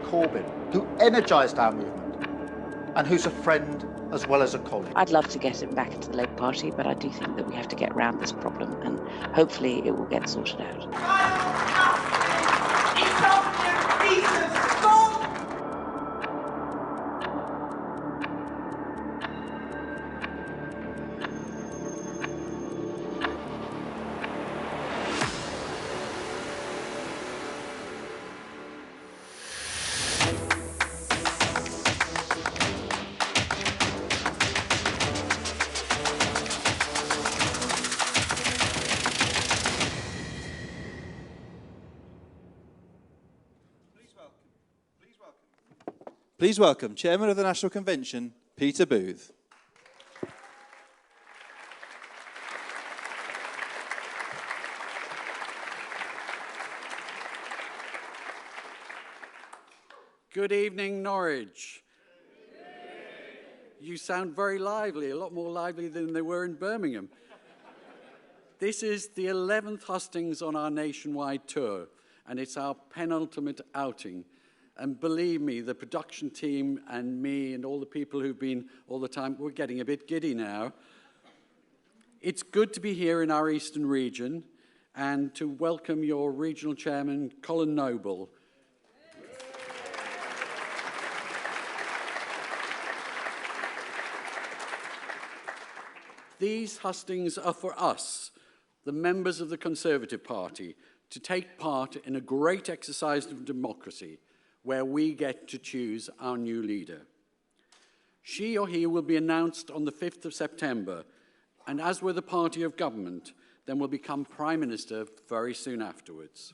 Corbyn, who energised our movement and who's a friend as well as a colleague. I'd love to get him back into the Labour Party, but I do think that we have to get around this problem and hopefully it will get sorted out. Please welcome Chairman of the National Convention, Peter Booth. Good evening, Norwich. You sound very lively, a lot more lively than they were in Birmingham. This is the 11th hustings on our nationwide tour, and it's our penultimate outing. And believe me, the production team and me and all the people who've been all the time, we're getting a bit giddy now. It's good to be here in our eastern region and to welcome your regional chairman, Colin Noble. These hustings are for us, the members of the Conservative Party, to take part in a great exercise of democracy, where we get to choose our new leader. She or he will be announced on the 5th of September, and as we're the party of government, then will become Prime Minister very soon afterwards.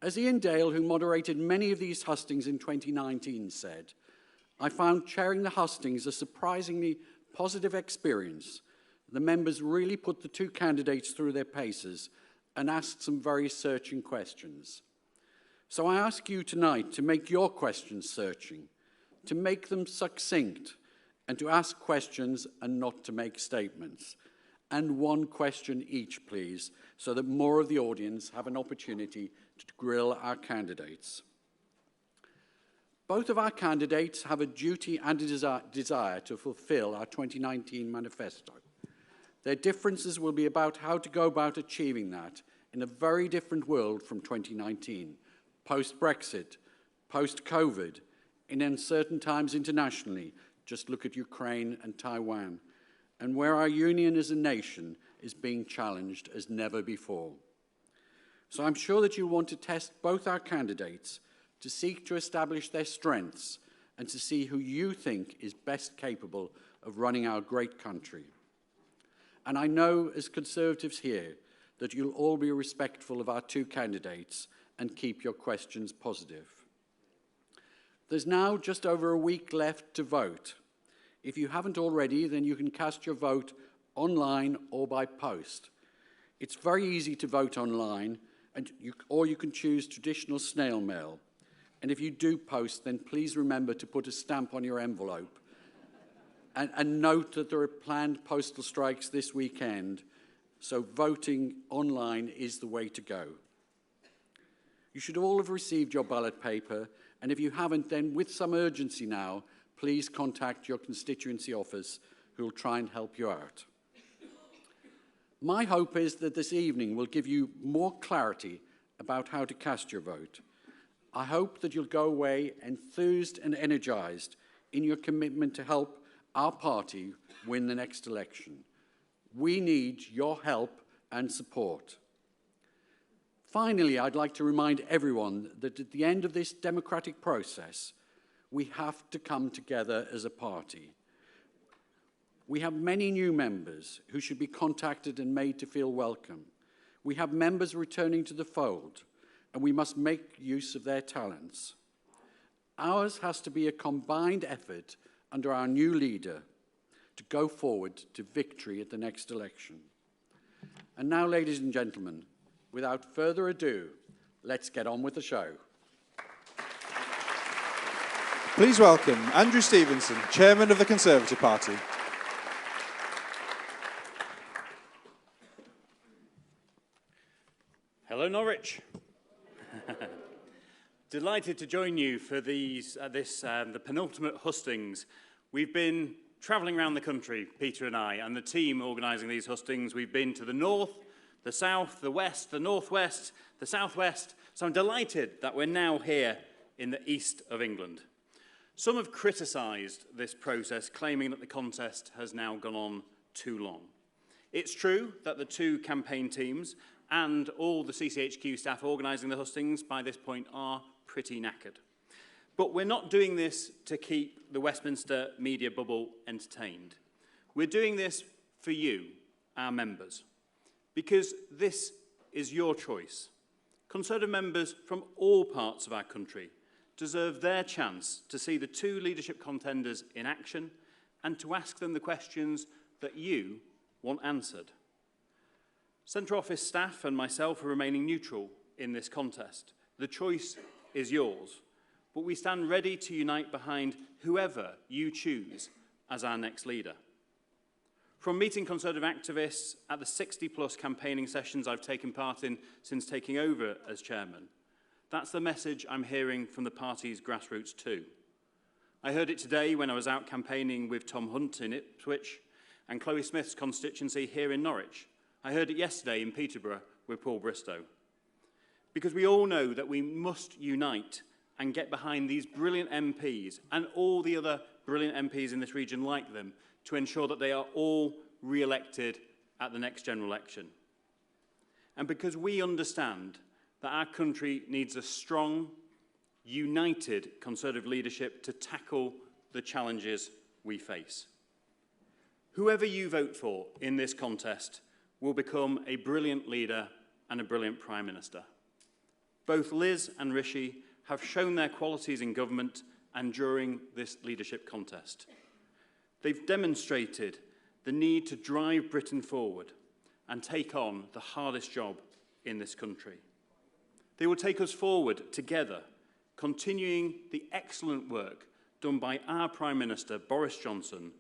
As Ian Dale, who moderated many of these hustings in 2019, said, I found chairing the hustings a surprisingly positive experience. The members really put the two candidates through their paces and asked some very searching questions. So I ask you tonight to make your questions searching, to make them succinct, and to ask questions and not to make statements. And one question each, please, so that more of the audience have an opportunity to grill our candidates. Both of our candidates have a duty and a desire to fulfill our 2019 manifesto. Their differences will be about how to go about achieving that in a very different world from 2019. Post-Brexit, post-COVID, in uncertain times internationally, just look at Ukraine and Taiwan, and where our union as a nation is being challenged as never before. So I'm sure that you want to test both our candidates to seek to establish their strengths and to see who you think is best capable of running our great country. And I know as Conservatives here that you'll all be respectful of our two candidates and keep your questions positive. There's now just over a week left to vote. If you haven't already, then you can cast your vote online or by post. It's very easy to vote online, or you can choose traditional snail mail. And if you do post, then please remember to put a stamp on your envelope. And note that there are planned postal strikes this weekend, so voting online is the way to go. You should all have received your ballot paper, and if you haven't, then with some urgency now, please contact your constituency office, who will try and help you out. My hope is that this evening will give you more clarity about how to cast your vote. I hope that you'll go away enthused and energised in your commitment to help our party win the next election. We need your help and support. Finally, I'd like to remind everyone that at the end of this democratic process, we have to come together as a party. We have many new members who should be contacted and made to feel welcome. We have members returning to the fold, and we must make use of their talents. Ours has to be a combined effort under our new leader to go forward to victory at the next election. And now, ladies and gentlemen, without further ado, let's get on with the show. Please welcome Andrew Stevenson, Chairman of the Conservative Party. Hello, Norwich. Delighted to join you for the penultimate hustings. We've been travelling around the country, Peter and I, and the team organising these hustings. We've been to the north, the south, the west, the northwest, the southwest. So I'm delighted that we're now here in the east of England. Some have criticised this process, claiming that the contest has now gone on too long. It's true that the two campaign teams and all the CCHQ staff organising the hustings by this point are pretty knackered. But we're not doing this to keep the Westminster media bubble entertained. We're doing this for you, our members, because this is your choice. Conservative members from all parts of our country deserve their chance to see the two leadership contenders in action and to ask them the questions that you want answered. Centre Office staff and myself are remaining neutral in this contest. The choice is yours, but we stand ready to unite behind whoever you choose as our next leader. From meeting Conservative activists at the 60-plus campaigning sessions I've taken part in since taking over as chairman, that's the message I'm hearing from the party's grassroots too. I heard it today when I was out campaigning with Tom Hunt in Ipswich and Chloe Smith's constituency here in Norwich. I heard it yesterday in Peterborough with Paul Bristow. Because we all know that we must unite and get behind these brilliant MPs and all the other brilliant MPs in this region like them to ensure that they are all re-elected at the next general election. And because we understand that our country needs a strong, united Conservative leadership to tackle the challenges we face. Whoever you vote for in this contest will become a brilliant leader and a brilliant Prime Minister. Both Liz and Rishi have shown their qualities in government and during this leadership contest. They've demonstrated the need to drive Britain forward and take on the hardest job in this country. They will take us forward together, continuing the excellent work done by our Prime Minister, Boris Johnson,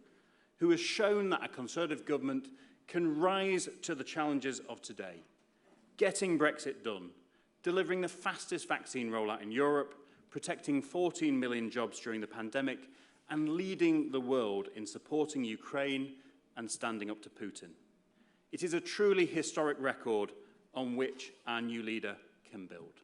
who has shown that a Conservative government can rise to the challenges of today, getting Brexit done, delivering the fastest vaccine rollout in Europe, protecting 14 million jobs during the pandemic, and leading the world in supporting Ukraine and standing up to Putin. It is a truly historic record on which our new leader can build.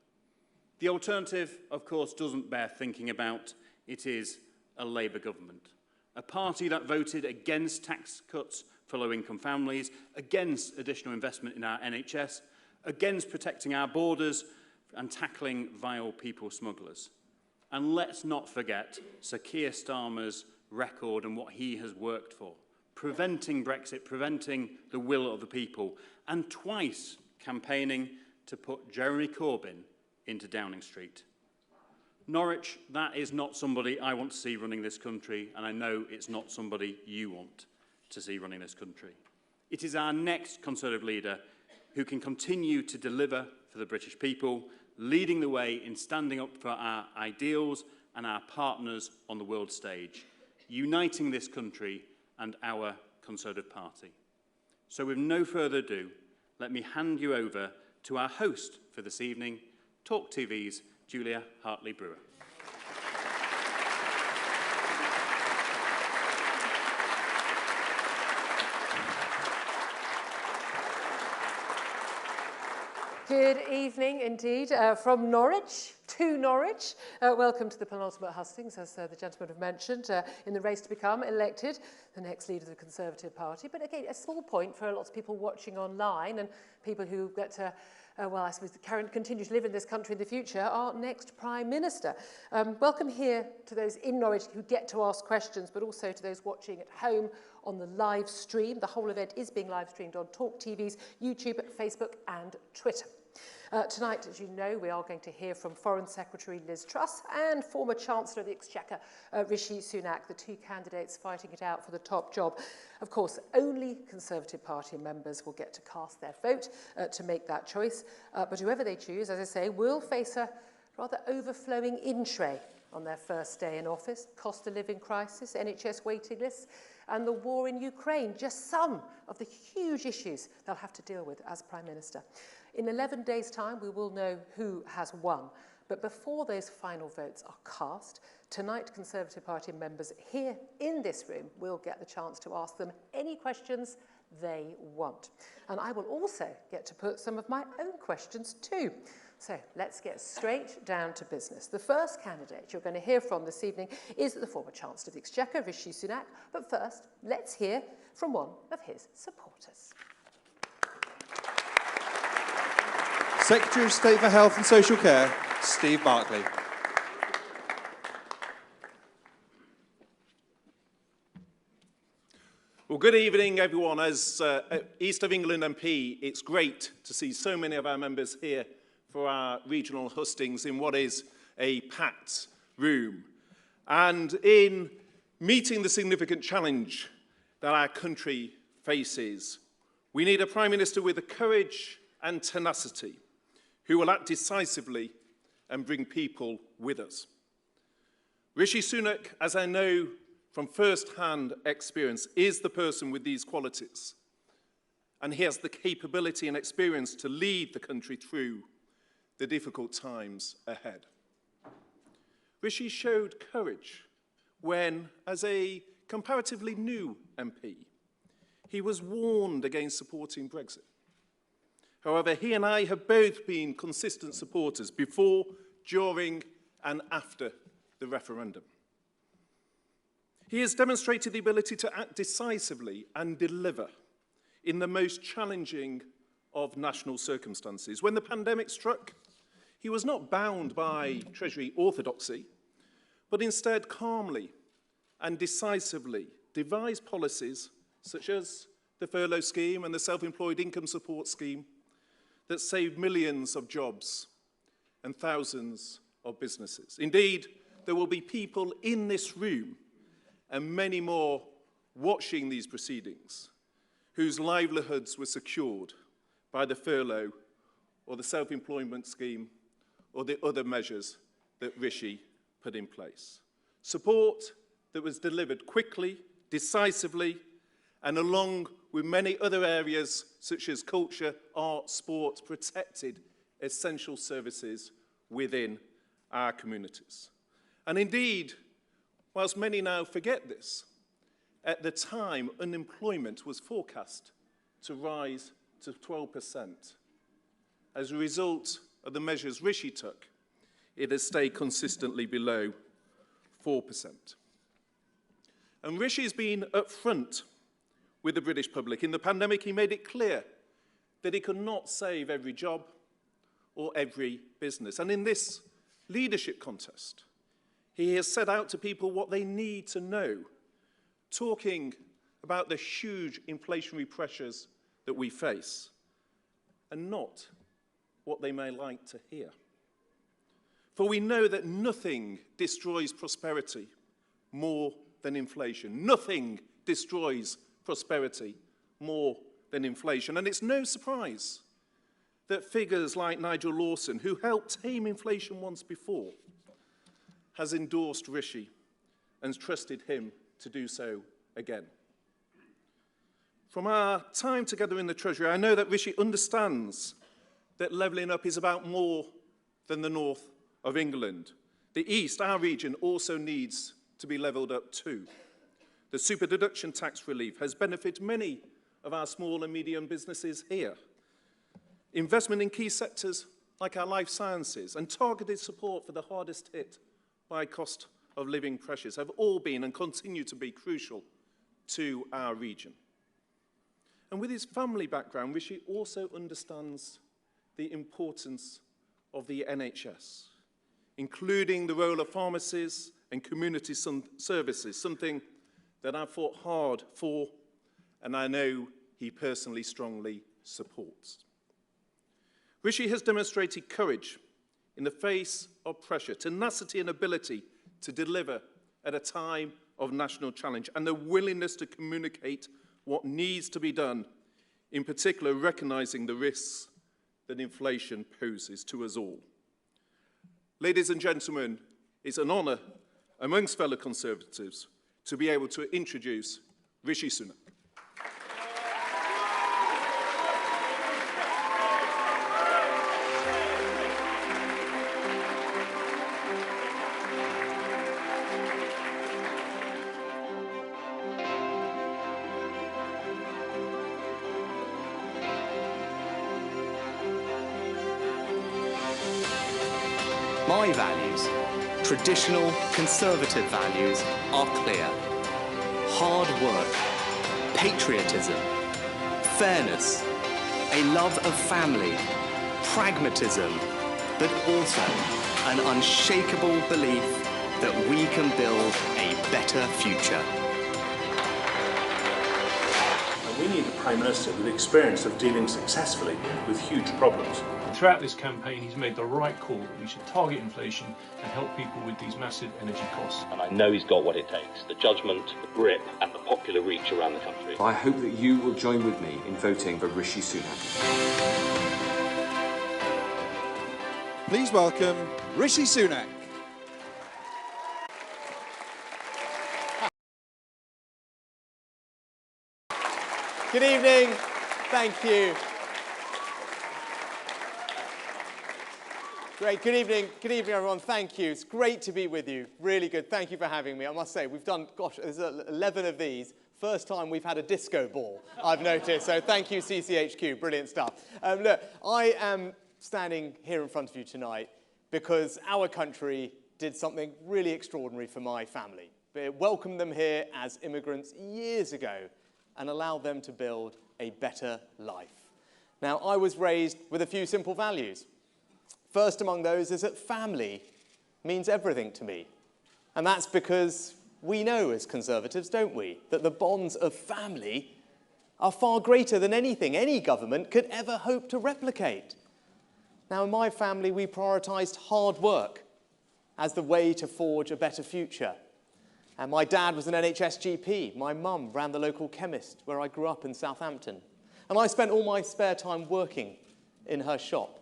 The alternative, of course, doesn't bear thinking about. It is a Labour government, a party that voted against tax cuts for low-income families, against additional investment in our NHS, against protecting our borders and tackling vile people smugglers. And let's not forget Sir Kierstarma's record and what he has worked for, preventing Brexit, preventing the will of the people, and twice campaigning to put Jeremy Corbyn into Downing Street. Norwich, that is not somebody I want to see running this country, and I know it's not somebody you want to see running this country. It is our next Conservative leader who can continue to deliver for the British people, leading the way in standing up for our ideals and our partners on the world stage, uniting this country and our Conservative Party. So with no further ado, let me hand you over to our host for this evening, Talk TV's Julia Hartley-Brewer. Good evening indeed from Norwich to Norwich. Welcome to the penultimate hustings, as the gentlemen have mentioned, in the race to become elected the next leader of the Conservative Party. But again, a small point for lots of people watching online and people who get to, well, I suppose, continue to live in this country in the future, our next Prime Minister. Welcome here to those in Norwich who get to ask questions, but also to those watching at home on the live stream. The whole event is being live streamed on Talk TV's YouTube, Facebook and Twitter. Tonight, as you know, we are going to hear from Foreign Secretary Liz Truss and former Chancellor of the Exchequer Rishi Sunak, the two candidates fighting it out for the top job. Of course, only Conservative Party members will get to cast their vote to make that choice. But whoever they choose, as I say, will face a rather overflowing in-tray on their first day in office. Cost of living crisis, NHS waiting lists, and the war in Ukraine, just some of the huge issues they'll have to deal with as Prime Minister. In 11 days' time, we will know who has won. But before those final votes are cast, tonight Conservative Party members here in this room will get the chance to ask them any questions they want. And I will also get to put some of my own questions too. So let's get straight down to business. The first candidate you're going to hear from this evening is the former Chancellor of the Exchequer, Rishi Sunak. But first, let's hear from one of his supporters. Secretary of State for Health and Social Care, Steve Barclay. Well, good evening, everyone. As East of England MP, it's great to see so many of our members here for our regional hustings in what is a packed room. And in meeting the significant challenge that our country faces, we need a Prime Minister with the courage and tenacity who will act decisively and bring people with us. Rishi Sunak, as I know from first-hand experience, is the person with these qualities, and he has the capability and experience to lead the country through the difficult times ahead. Rishi showed courage when, as a comparatively new MP, he was warned against supporting Brexit. However, he and I have both been consistent supporters before, during, and after the referendum. He has demonstrated the ability to act decisively and deliver in the most challenging of national circumstances. When the pandemic struck, he was not bound by Treasury orthodoxy, but instead calmly and decisively devised policies such as the furlough scheme and the self-employed income support scheme that saved millions of jobs and thousands of businesses. Indeed, there will be people in this room and many more watching these proceedings whose livelihoods were secured by the furlough or the self-employment scheme or the other measures that Rishi put in place. Support that was delivered quickly, decisively, and along with many other areas such as culture, art, sport, protected essential services within our communities. And indeed, whilst many now forget this, at the time unemployment was forecast to rise to 12%. As a result of the measures Rishi took, it has stayed consistently below 4%. And Rishi has been upfront with the British public. In the pandemic, he made it clear that he could not save every job or every business. And in this leadership contest, he has set out to people what they need to know, talking about the huge inflationary pressures that we face, and not what they may like to hear. For we know that nothing destroys prosperity more than inflation. Nothing destroys prosperity more than inflation. And it's no surprise that figures like Nigel Lawson, who helped tame inflation once before, has endorsed Rishi and trusted him to do so again. From our time together in the Treasury, I know that Rishi understands that levelling up is about more than the north of England. The east, our region, also needs to be levelled up too. The super deduction tax relief has benefited many of our small and medium businesses here. Investment in key sectors like our life sciences and targeted support for the hardest hit by cost of living pressures have all been and continue to be crucial to our region. And with his family background, Rishi also understands the importance of the NHS, including the role of pharmacies and community services, something that I've fought hard for, and I know he personally strongly supports. Rishi has demonstrated courage in the face of pressure, tenacity and ability to deliver at a time of national challenge, and the willingness to communicate what needs to be done, in particular recognising the risks that inflation poses to us all. Ladies and gentlemen, it's an honour amongst fellow Conservatives to be able to introduce Rishi Sunak. My values, traditional conservative values, are clear. Hard work, patriotism, fairness, a love of family, pragmatism, but also an unshakable belief that we can build a better future. And we need a Prime Minister with experience of dealing successfully with huge problems. Throughout this campaign, he's made the right call that we should target inflation and help people with these massive energy costs. And I know he's got what it takes, the judgment, the grip and the popular reach around the country. I hope that you will join with me in voting for Rishi Sunak. Please welcome Rishi Sunak. Good evening. Thank you. Great. Good evening, everyone. Thank you. It's great to be with you. Really good. Thank you for having me. I must say, we've done, gosh, there's 11 of these. First time we've had a disco ball, I've noticed. So thank you, CCHQ. Brilliant stuff. Look, I am standing here in front of you tonight because our country did something really extraordinary for my family. It welcomed them here as immigrants years ago and allowed them to build a better life. Now, I was raised with a few simple values. First among those is that family means everything to me. And that's because we know as Conservatives, don't we, that the bonds of family are far greater than anything any government could ever hope to replicate. Now, in my family, we prioritised hard work as the way to forge a better future. And my dad was an NHS GP. My mum ran the local chemist where I grew up in Southampton. And I spent all my spare time working in her shop,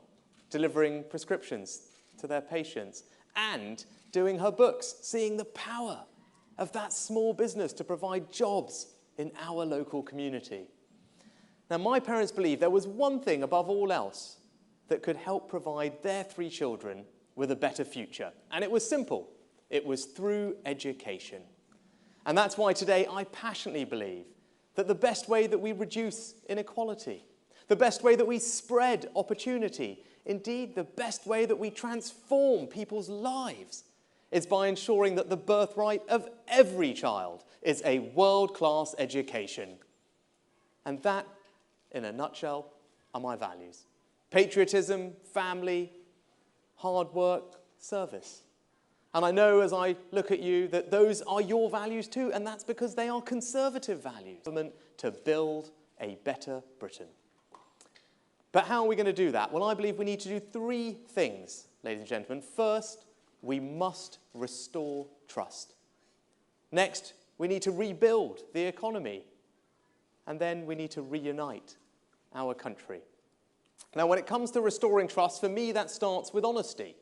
delivering prescriptions to their patients, and doing her books, seeing the power of that small business to provide jobs in our local community. Now, my parents believed there was one thing above all else that could help provide their 3 children with a better future. And it was simple. It was through education. And that's why today I passionately believe that the best way that we reduce inequality, the best way that we spread opportunity, indeed, the best way that we transform people's lives is by ensuring that the birthright of every child is a world-class education. And that, in a nutshell, are my values. Patriotism, family, hard work, service. And I know as I look at you that those are your values too, and that's because they are Conservative values. To build a better Britain. But how are we going to do that? Well, I believe we need to do 3 things, ladies and gentlemen. First, we must restore trust. Next, we need to rebuild the economy. And then we need to reunite our country. Now, when it comes to restoring trust, for me, that starts with honesty.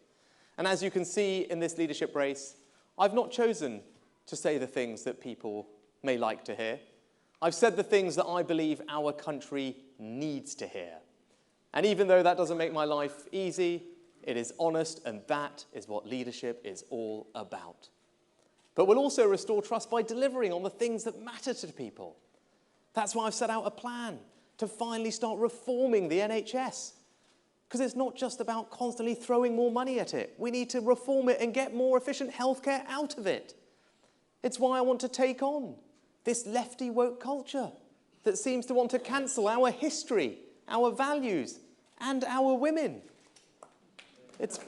And as you can see in this leadership race, I've not chosen to say the things that people may like to hear. I've said the things that I believe our country needs to hear. And even though that doesn't make my life easy, it is honest, and that is what leadership is all about. But we'll also restore trust by delivering on the things that matter to people. That's why I've set out a plan to finally start reforming the NHS. Because it's not just about constantly throwing more money at it. We need to reform it and get more efficient healthcare out of it. It's why I want to take on this lefty woke culture that seems to want to cancel our history, our values, and our women. It's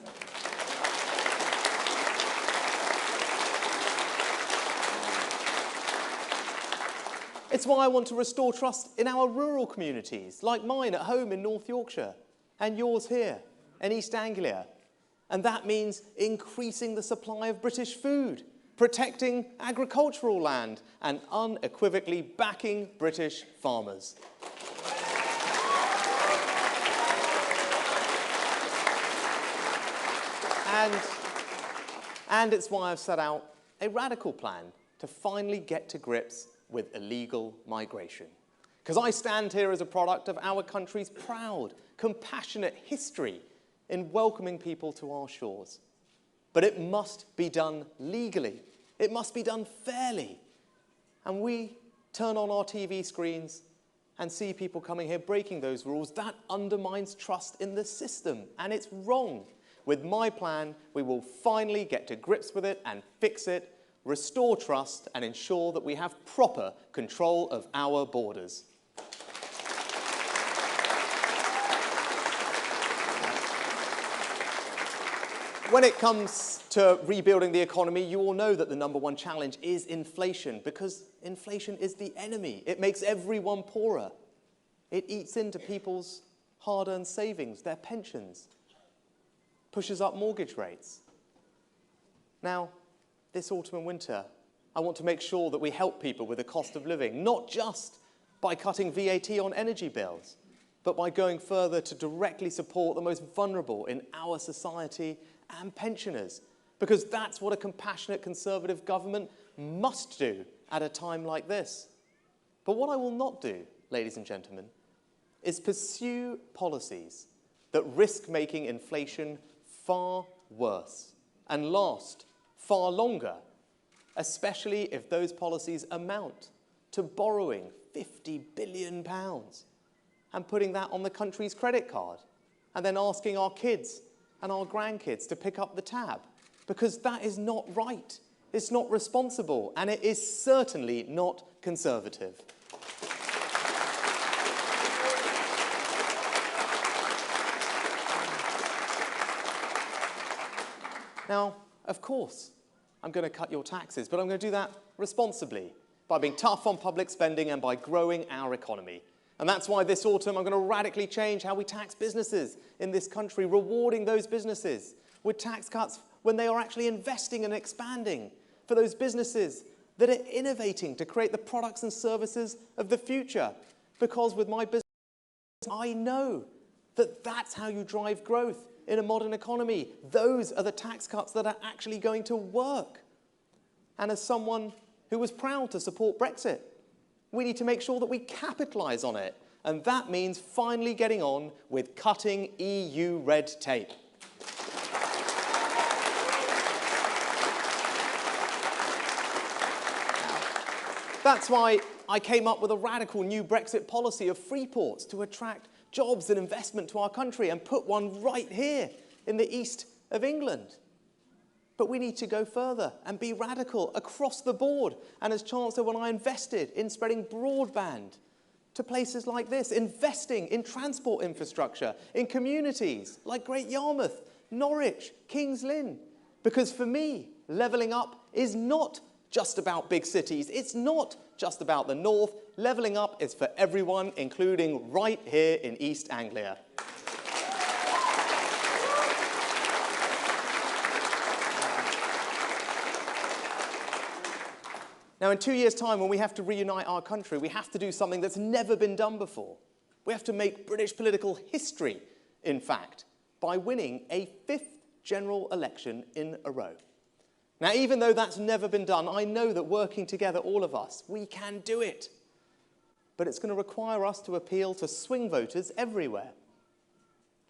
why I want to restore trust in our rural communities, like mine at home in North Yorkshire, and yours here in East Anglia. And that means increasing the supply of British food, protecting agricultural land, and unequivocally backing British farmers. And it's why I've set out a radical plan to finally get to grips with illegal migration. Because I stand here as a product of our country's proud, compassionate history in welcoming people to our shores. But it must be done legally. It must be done fairly. And we turn on our TV screens and see people coming here breaking those rules. That undermines trust in the system, and it's wrong. With my plan, we will finally get to grips with it and fix it, restore trust, and ensure that we have proper control of our borders. When it comes to rebuilding the economy, you all know that the #1 challenge is inflation, because inflation is the enemy. It makes everyone poorer. It eats into people's hard-earned savings, their pensions, pushes up mortgage rates. Now, this autumn and winter, I want to make sure that we help people with the cost of living, not just by cutting VAT on energy bills, but by going further to directly support the most vulnerable in our society and pensioners, because that's what a compassionate Conservative government must do at a time like this. But what I will not do, ladies and gentlemen, is pursue policies that risk making inflation far worse and last far longer, especially if those policies amount to borrowing £50 billion and putting that on the country's credit card and then asking our kids and our grandkids to pick up the tab, because that is not right, it's not responsible, and it is certainly not Conservative. Now, of course, I'm going to cut your taxes, but I'm going to do that responsibly, by being tough on public spending and by growing our economy. And that's why this autumn I'm going to radically change how we tax businesses in this country, rewarding those businesses with tax cuts when they are actually investing and expanding, for those businesses that are innovating to create the products and services of the future. Because with my business, I know that that's how you drive growth in a modern economy. Those are the tax cuts that are actually going to work. And as someone who was proud to support Brexit, we need to make sure that we capitalise on it. And that means finally getting on with cutting EU red tape. That's why I came up with a radical new Brexit policy of free ports to attract jobs and investment to our country, and put one right here in the east of England. But we need to go further and be radical across the board. And as Chancellor, when I invested in spreading broadband to places like this, investing in transport infrastructure, in communities like Great Yarmouth, Norwich, Kings Lynn. Because for me, levelling up is not just about big cities. It's not just about the north. Levelling up is for everyone, including right here in East Anglia. Now, in 2 years' time, when we have to reunite our country, we have to do something that's never been done before. We have to make British political history, in fact, by winning a 5th general election in a row. Now, even though that's never been done, I know that working together, all of us, we can do it. But it's going to require us to appeal to swing voters everywhere.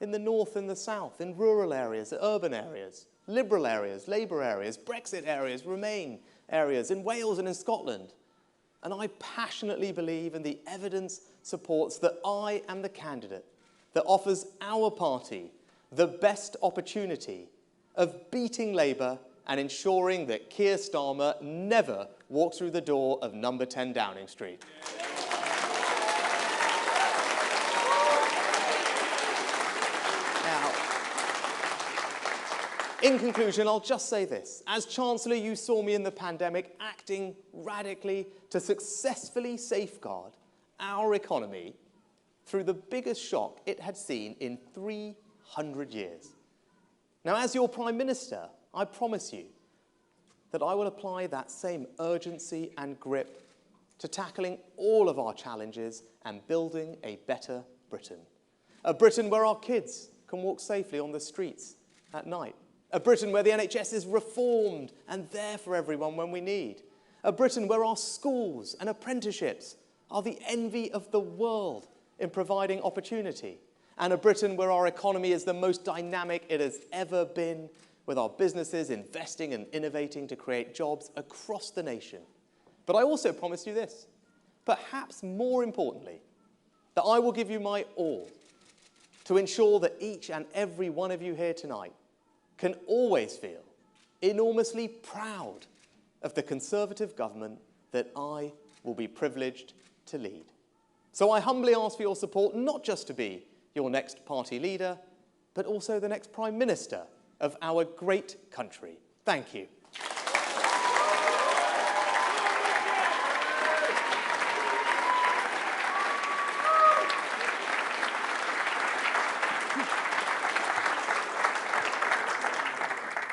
In the north and the south, in rural areas, urban areas, Liberal areas, Labour areas, Brexit areas, Remain areas, in Wales and in Scotland. And I passionately believe, and the evidence supports, that I am the candidate that offers our party the best opportunity of beating Labour and ensuring that Kierstarma never walks through the door of number 10 Downing Street. In conclusion, I'll just say this. As Chancellor, you saw me in the pandemic acting radically to successfully safeguard our economy through the biggest shock it had seen in 300 years. Now, as your Prime Minister, I promise you that I will apply that same urgency and grip to tackling all of our challenges and building a better Britain. A Britain where our kids can walk safely on the streets at night. A Britain where the NHS is reformed and there for everyone when we need. A Britain where our schools and apprenticeships are the envy of the world in providing opportunity. And a Britain where our economy is the most dynamic it has ever been, with our businesses investing and innovating to create jobs across the nation. But I also promise you this, perhaps more importantly, that I will give you my all to ensure that each and every one of you here tonight can always feel enormously proud of the Conservative government that I will be privileged to lead. So I humbly ask for your support, not just to be your next party leader, but also the next Prime Minister of our great country. Thank you.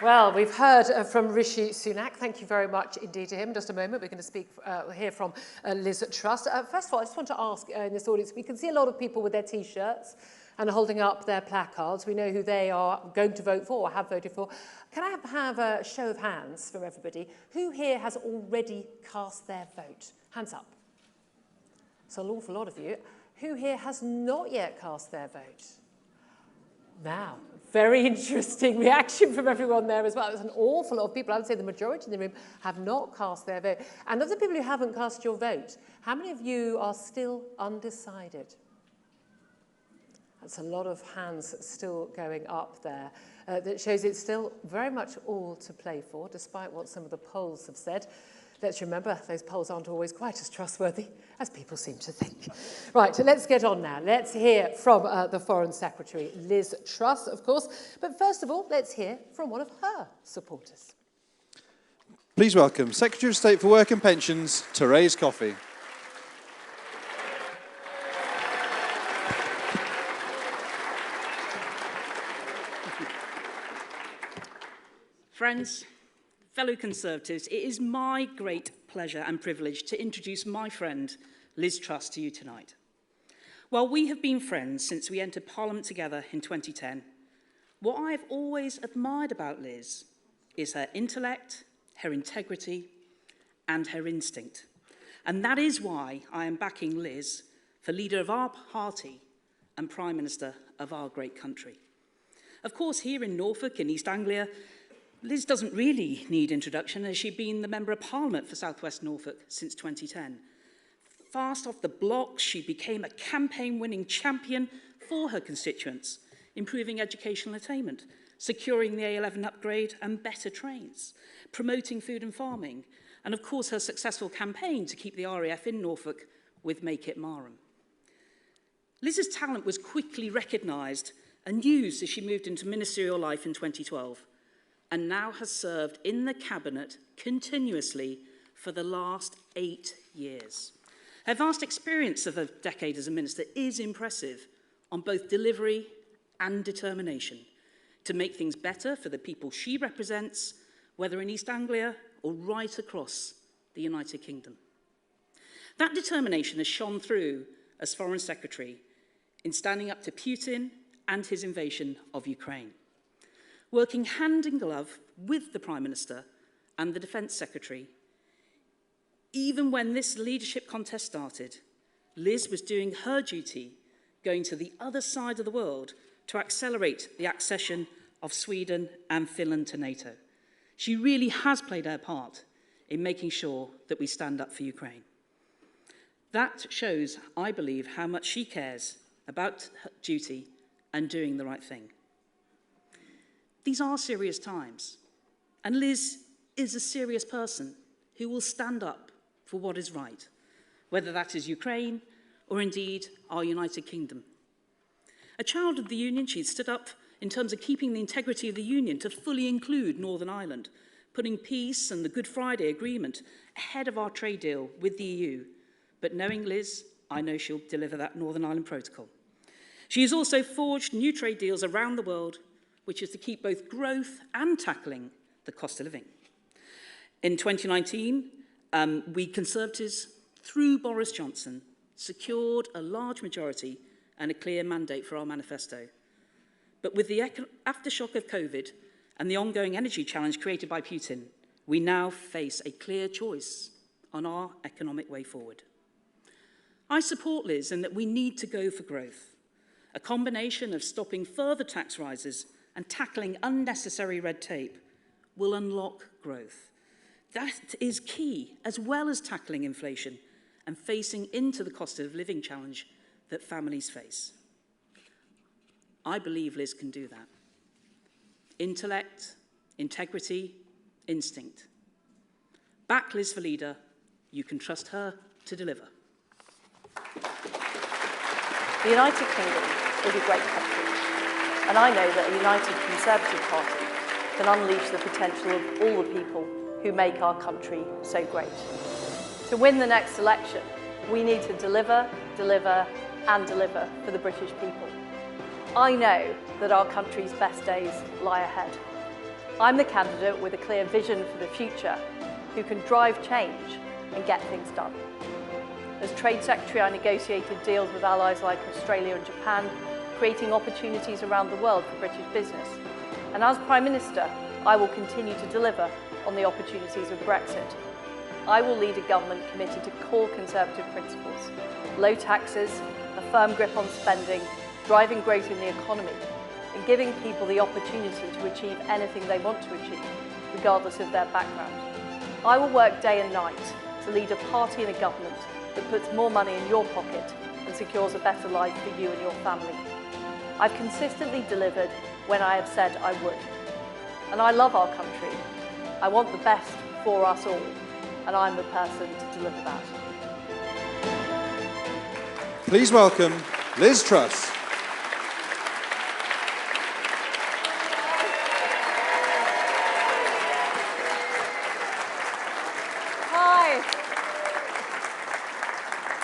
Well, we've heard from Rishi Sunak. Thank you very much indeed to him. In just a moment, we're going to hear from Liz Truss. First of all, I just want to ask in this audience, we can see a lot of people with their T-shirts and holding up their placards. We know who they are going to vote for or have voted for. Can I have a show of hands from everybody? Who here has already cast their vote? Hands up. So an awful lot of you. Who here has not yet cast their vote? Now, very interesting reaction from everyone there as well. There's an awful lot of people, I would say the majority in the room, have not cast their vote. And of the people who haven't cast your vote, how many of you are still undecided? That's a lot of hands still going up there. That shows it's still very much all to play for, despite what some of the polls have said. Let's remember, those polls aren't always quite as trustworthy as people seem to think. Right, so let's get on now. Let's hear from the Foreign Secretary, Liz Truss, of course. But first of all, let's hear from one of her supporters. Please welcome Secretary of State for Work and Pensions, Therese Coffey. Friends, fellow Conservatives, it is my great pleasure and privilege to introduce my friend, Liz Truss, to you tonight. While we have been friends since we entered Parliament together in 2010, what I have always admired about Liz is her intellect, her integrity, and her instinct. And that is why I am backing Liz for leader of our party and Prime Minister of our great country. Of course, here in Norfolk, in East Anglia, Liz doesn't really need introduction, as she's been the Member of Parliament for South West Norfolk since 2010. Fast off the blocks, she became a campaign-winning champion for her constituents, improving educational attainment, securing the A11 upgrade and better trains, promoting food and farming, and of course her successful campaign to keep the RAF in Norfolk with Make It Marham. Liz's talent was quickly recognised and used as she moved into ministerial life in 2012. And now has served in the Cabinet continuously for the last 8 years. Her vast experience of a decade as a minister is impressive on both delivery and determination to make things better for the people she represents, whether in East Anglia or right across the United Kingdom. That determination has shone through as Foreign Secretary in standing up to Putin and his invasion of Ukraine, working hand in glove with the Prime Minister and the Defence Secretary. Even when this leadership contest started, Liz was doing her duty, going to the other side of the world to accelerate the accession of Sweden and Finland to NATO. She really has played her part in making sure that we stand up for Ukraine. That shows, I believe, how much she cares about her duty and doing the right thing. These are serious times, and Liz is a serious person who will stand up for what is right, whether that is Ukraine or indeed our United Kingdom. A child of the Union, she stood up in terms of keeping the integrity of the Union to fully include Northern Ireland, putting peace and the Good Friday Agreement ahead of our trade deal with the EU. But knowing Liz, I know she'll deliver that Northern Ireland Protocol. She has also forged new trade deals around the world, which is to keep both growth and tackling the cost of living. In 2019, we Conservatives, through Boris Johnson, secured a large majority and a clear mandate for our manifesto. But with the aftershock of COVID and the ongoing energy challenge created by Putin, we now face a clear choice on our economic way forward. I support Liz in that we need to go for growth, a combination of stopping further tax rises and tackling unnecessary red tape will unlock growth. That is key, as well as tackling inflation and facing into the cost of living challenge that families face. I believe Liz can do that. intellect, integrity, instinct. Back Liz for leader. You can trust her to deliver. The United Kingdom is a great country, and I know that a united Conservative Party can unleash the potential of all the people who make our country so great. To win the next election, we need to deliver, deliver, and deliver for the British people. I know that our country's best days lie ahead. I'm the candidate with a clear vision for the future who can drive change and get things done. As Trade Secretary, I negotiated deals with allies like Australia and Japan, creating opportunities around the world for British business. And as Prime Minister, I will continue to deliver on the opportunities of Brexit. I will lead a government committed to core Conservative principles: low taxes, a firm grip on spending, driving growth in the economy, and giving people the opportunity to achieve anything they want to achieve, regardless of their background. I will work day and night to lead a party and a government that puts more money in your pocket and secures a better life for you and your family. I've consistently delivered when I have said I would. And I love our country. I want the best for us all, and I'm the person to deliver that. Please welcome Liz Truss.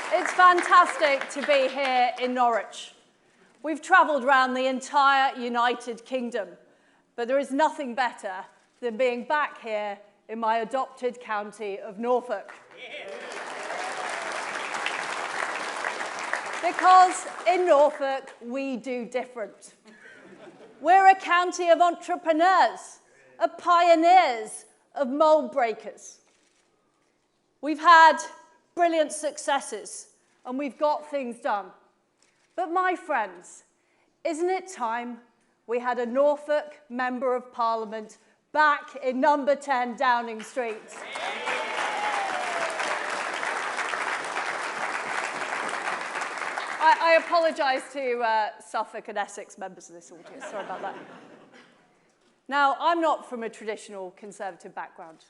It's fantastic to be here in Norwich. We've travelled around the entire United Kingdom, but there is nothing better than being back here in my adopted county of Norfolk. Because in Norfolk, we do different. We're a county of entrepreneurs, of pioneers, of mould breakers. We've had brilliant successes, and we've got things done. But my friends, isn't it time we had a Norfolk Member of Parliament back in number 10 Downing Street? I apologise to Suffolk and Essex members of this audience. Sorry about that. Now, I'm not from a traditional Conservative background.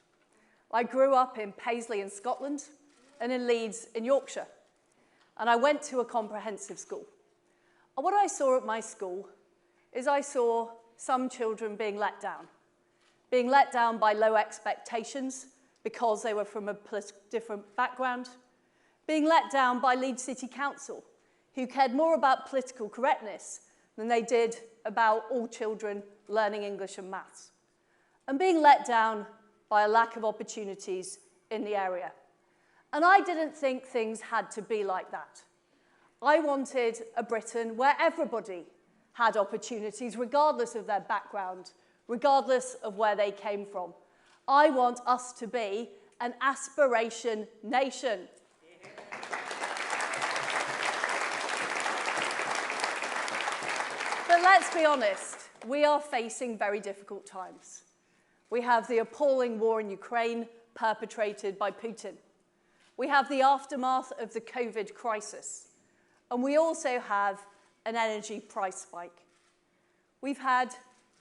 I grew up in Paisley in Scotland and in Leeds in Yorkshire. And I went to a comprehensive school. And what I saw at my school is I saw some children being let down by low expectations because they were from a different background, being let down by Leeds City Council, who cared more about political correctness than they did about all children learning English and maths, and being let down by a lack of opportunities in the area. And I didn't think things had to be like that. I wanted a Britain where everybody had opportunities, regardless of their background, regardless of where they came from. I want us to be an aspiration nation. But let's be honest, we are facing very difficult times. We have the appalling war in Ukraine perpetrated by Putin. We have the aftermath of the COVID crisis. And we also have an energy price spike. We've had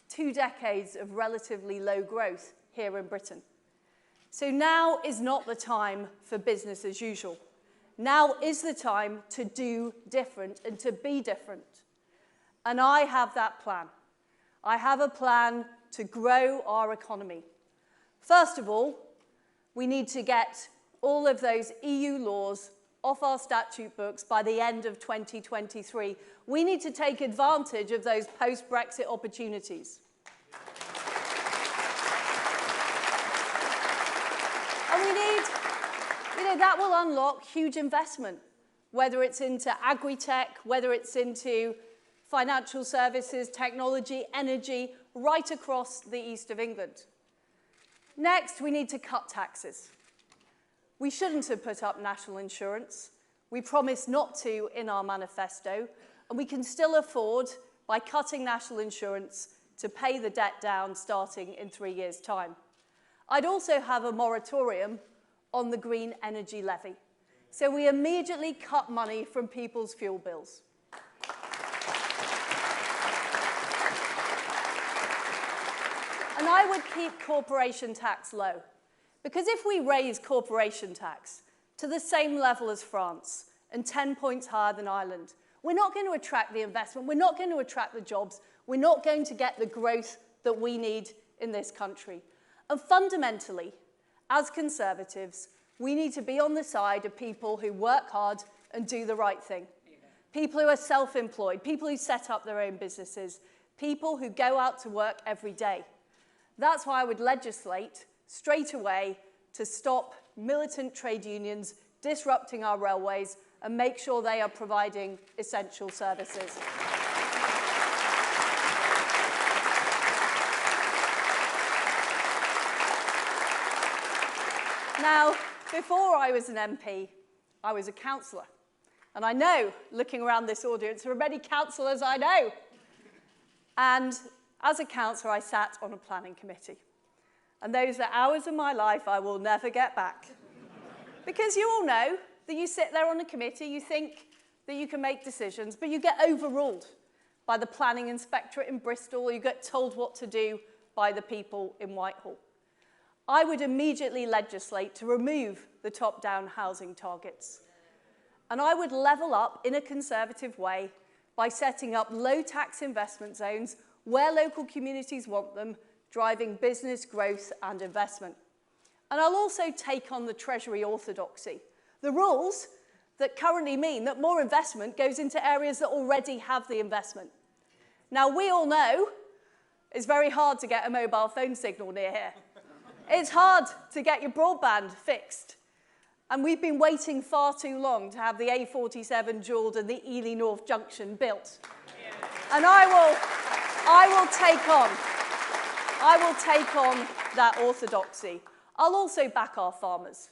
2 decades of relatively low growth here in Britain. So now is not the time for business as usual. Now is the time to do different and to be different. And I have that plan. I have a plan to grow our economy. First of all, we need to get all of those EU laws off our statute books by the end of 2023. We need to take advantage of those post-Brexit opportunities. And we need, that will unlock huge investment, whether it's into agri-tech, whether it's into financial services, technology, energy, right across the east of England. Next, we need to cut taxes. We shouldn't have put up national insurance. We promised not to in our manifesto, and we can still afford, by cutting national insurance, to pay the debt down starting in 3 years' time. I'd also have a moratorium on the green energy levy, so we immediately cut money from people's fuel bills. And I would keep corporation tax low. Because if we raise corporation tax to the same level as France and 10 points higher than Ireland, we're not going to attract the investment, we're not going to attract the jobs, we're not going to get the growth that we need in this country. And fundamentally, as Conservatives, we need to be on the side of people who work hard and do the right thing. People who are self-employed, people who set up their own businesses, people who go out to work every day. That's why I would legislate straight away to stop militant trade unions disrupting our railways and make sure they are providing essential services. Now, before I was an MP, I was a councillor. And I know, looking around this audience, there are many councillors I know. And as a councillor, I sat on a planning committee. And those are hours of my life I will never get back. Because you all know that you sit there on a committee, you think that you can make decisions, but you get overruled by the planning inspectorate in Bristol, or you get told what to do by the people in Whitehall. I would immediately legislate to remove the top-down housing targets. And I would level up in a Conservative way by setting up low-tax investment zones where local communities want them, driving business growth and investment. And I'll also take on the Treasury orthodoxy, the rules that currently mean that more investment goes into areas that already have the investment. Now, we all know it's very hard to get a mobile phone signal near here. It's hard to get your broadband fixed. And we've been waiting far too long to have the A47 dualled and the Ely North Junction built. And I will take on that orthodoxy. I'll also back our farmers,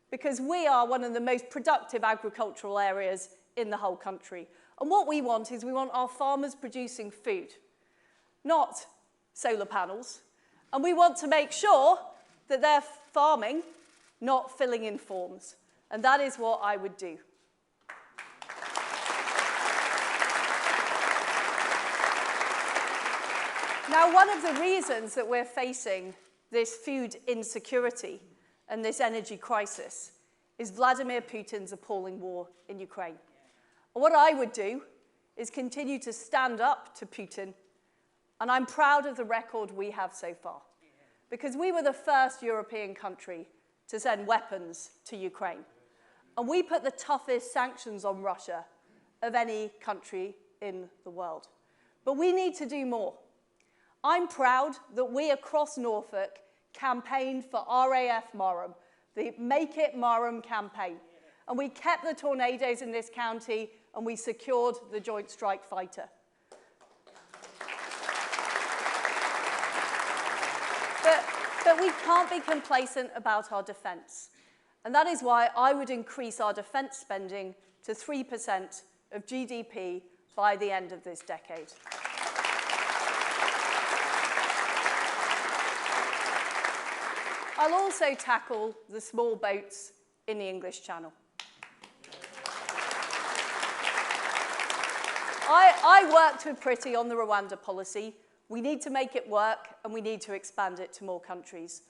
because we are one of the most productive agricultural areas in the whole country. And what we want is we want our farmers producing food, not solar panels. And we want to make sure that they're farming, not filling in forms. And that is what I would do. Now, one of the reasons that we're facing this food insecurity and this energy crisis is Vladimir Putin's appalling war in Ukraine. And what I would do is continue to stand up to Putin, and I'm proud of the record we have so far, because we were the first European country to send weapons to Ukraine. And we put the toughest sanctions on Russia of any country in the world. But we need to do more. I'm proud that we across Norfolk campaigned for RAF Marham, the Make It Marham campaign. And we kept the tornadoes in this county, and we secured the Joint Strike Fighter. But we can't be complacent about our defence. And that is why I would increase our defence spending to 3% of GDP by the end of this decade. I'll also tackle the small boats in the English Channel. I worked with Priti on the Rwanda policy. We need to make it work, and we need to expand it to more countries.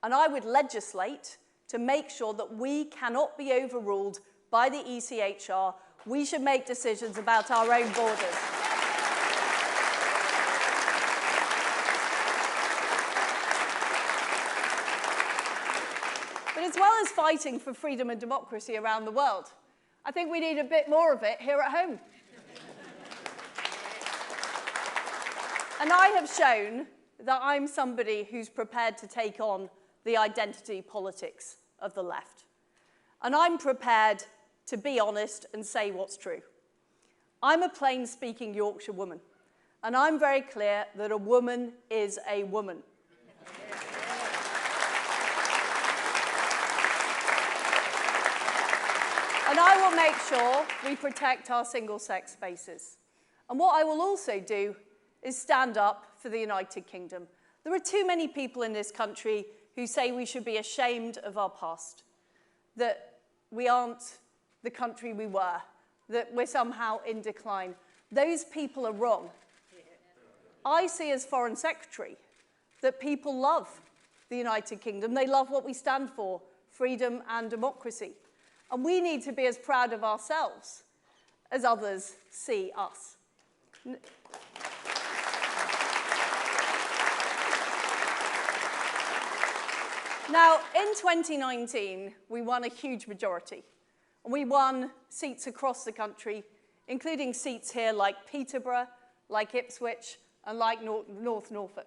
And I would legislate to make sure that we cannot be overruled by the ECHR. We should make decisions about our own borders. But as well as fighting for freedom and democracy around the world, I think we need a bit more of it here at home. And I have shown that I'm somebody who's prepared to take on the identity politics of the left. And I'm prepared to be honest and say what's true. I'm a plain-speaking Yorkshire woman, and I'm very clear that a woman is a woman. And I will make sure we protect our single-sex spaces. And what I will also do is stand up for the United Kingdom. There are too many people in this country who say we should be ashamed of our past, that we aren't the country we were, that we're somehow in decline. Those people are wrong. I see as Foreign Secretary that people love the United Kingdom. They love what we stand for, freedom and democracy. And we need to be as proud of ourselves as others see us. Now, in 2019, we won a huge majority. And we won seats across the country, including seats here like Peterborough, like Ipswich, and like North Norfolk.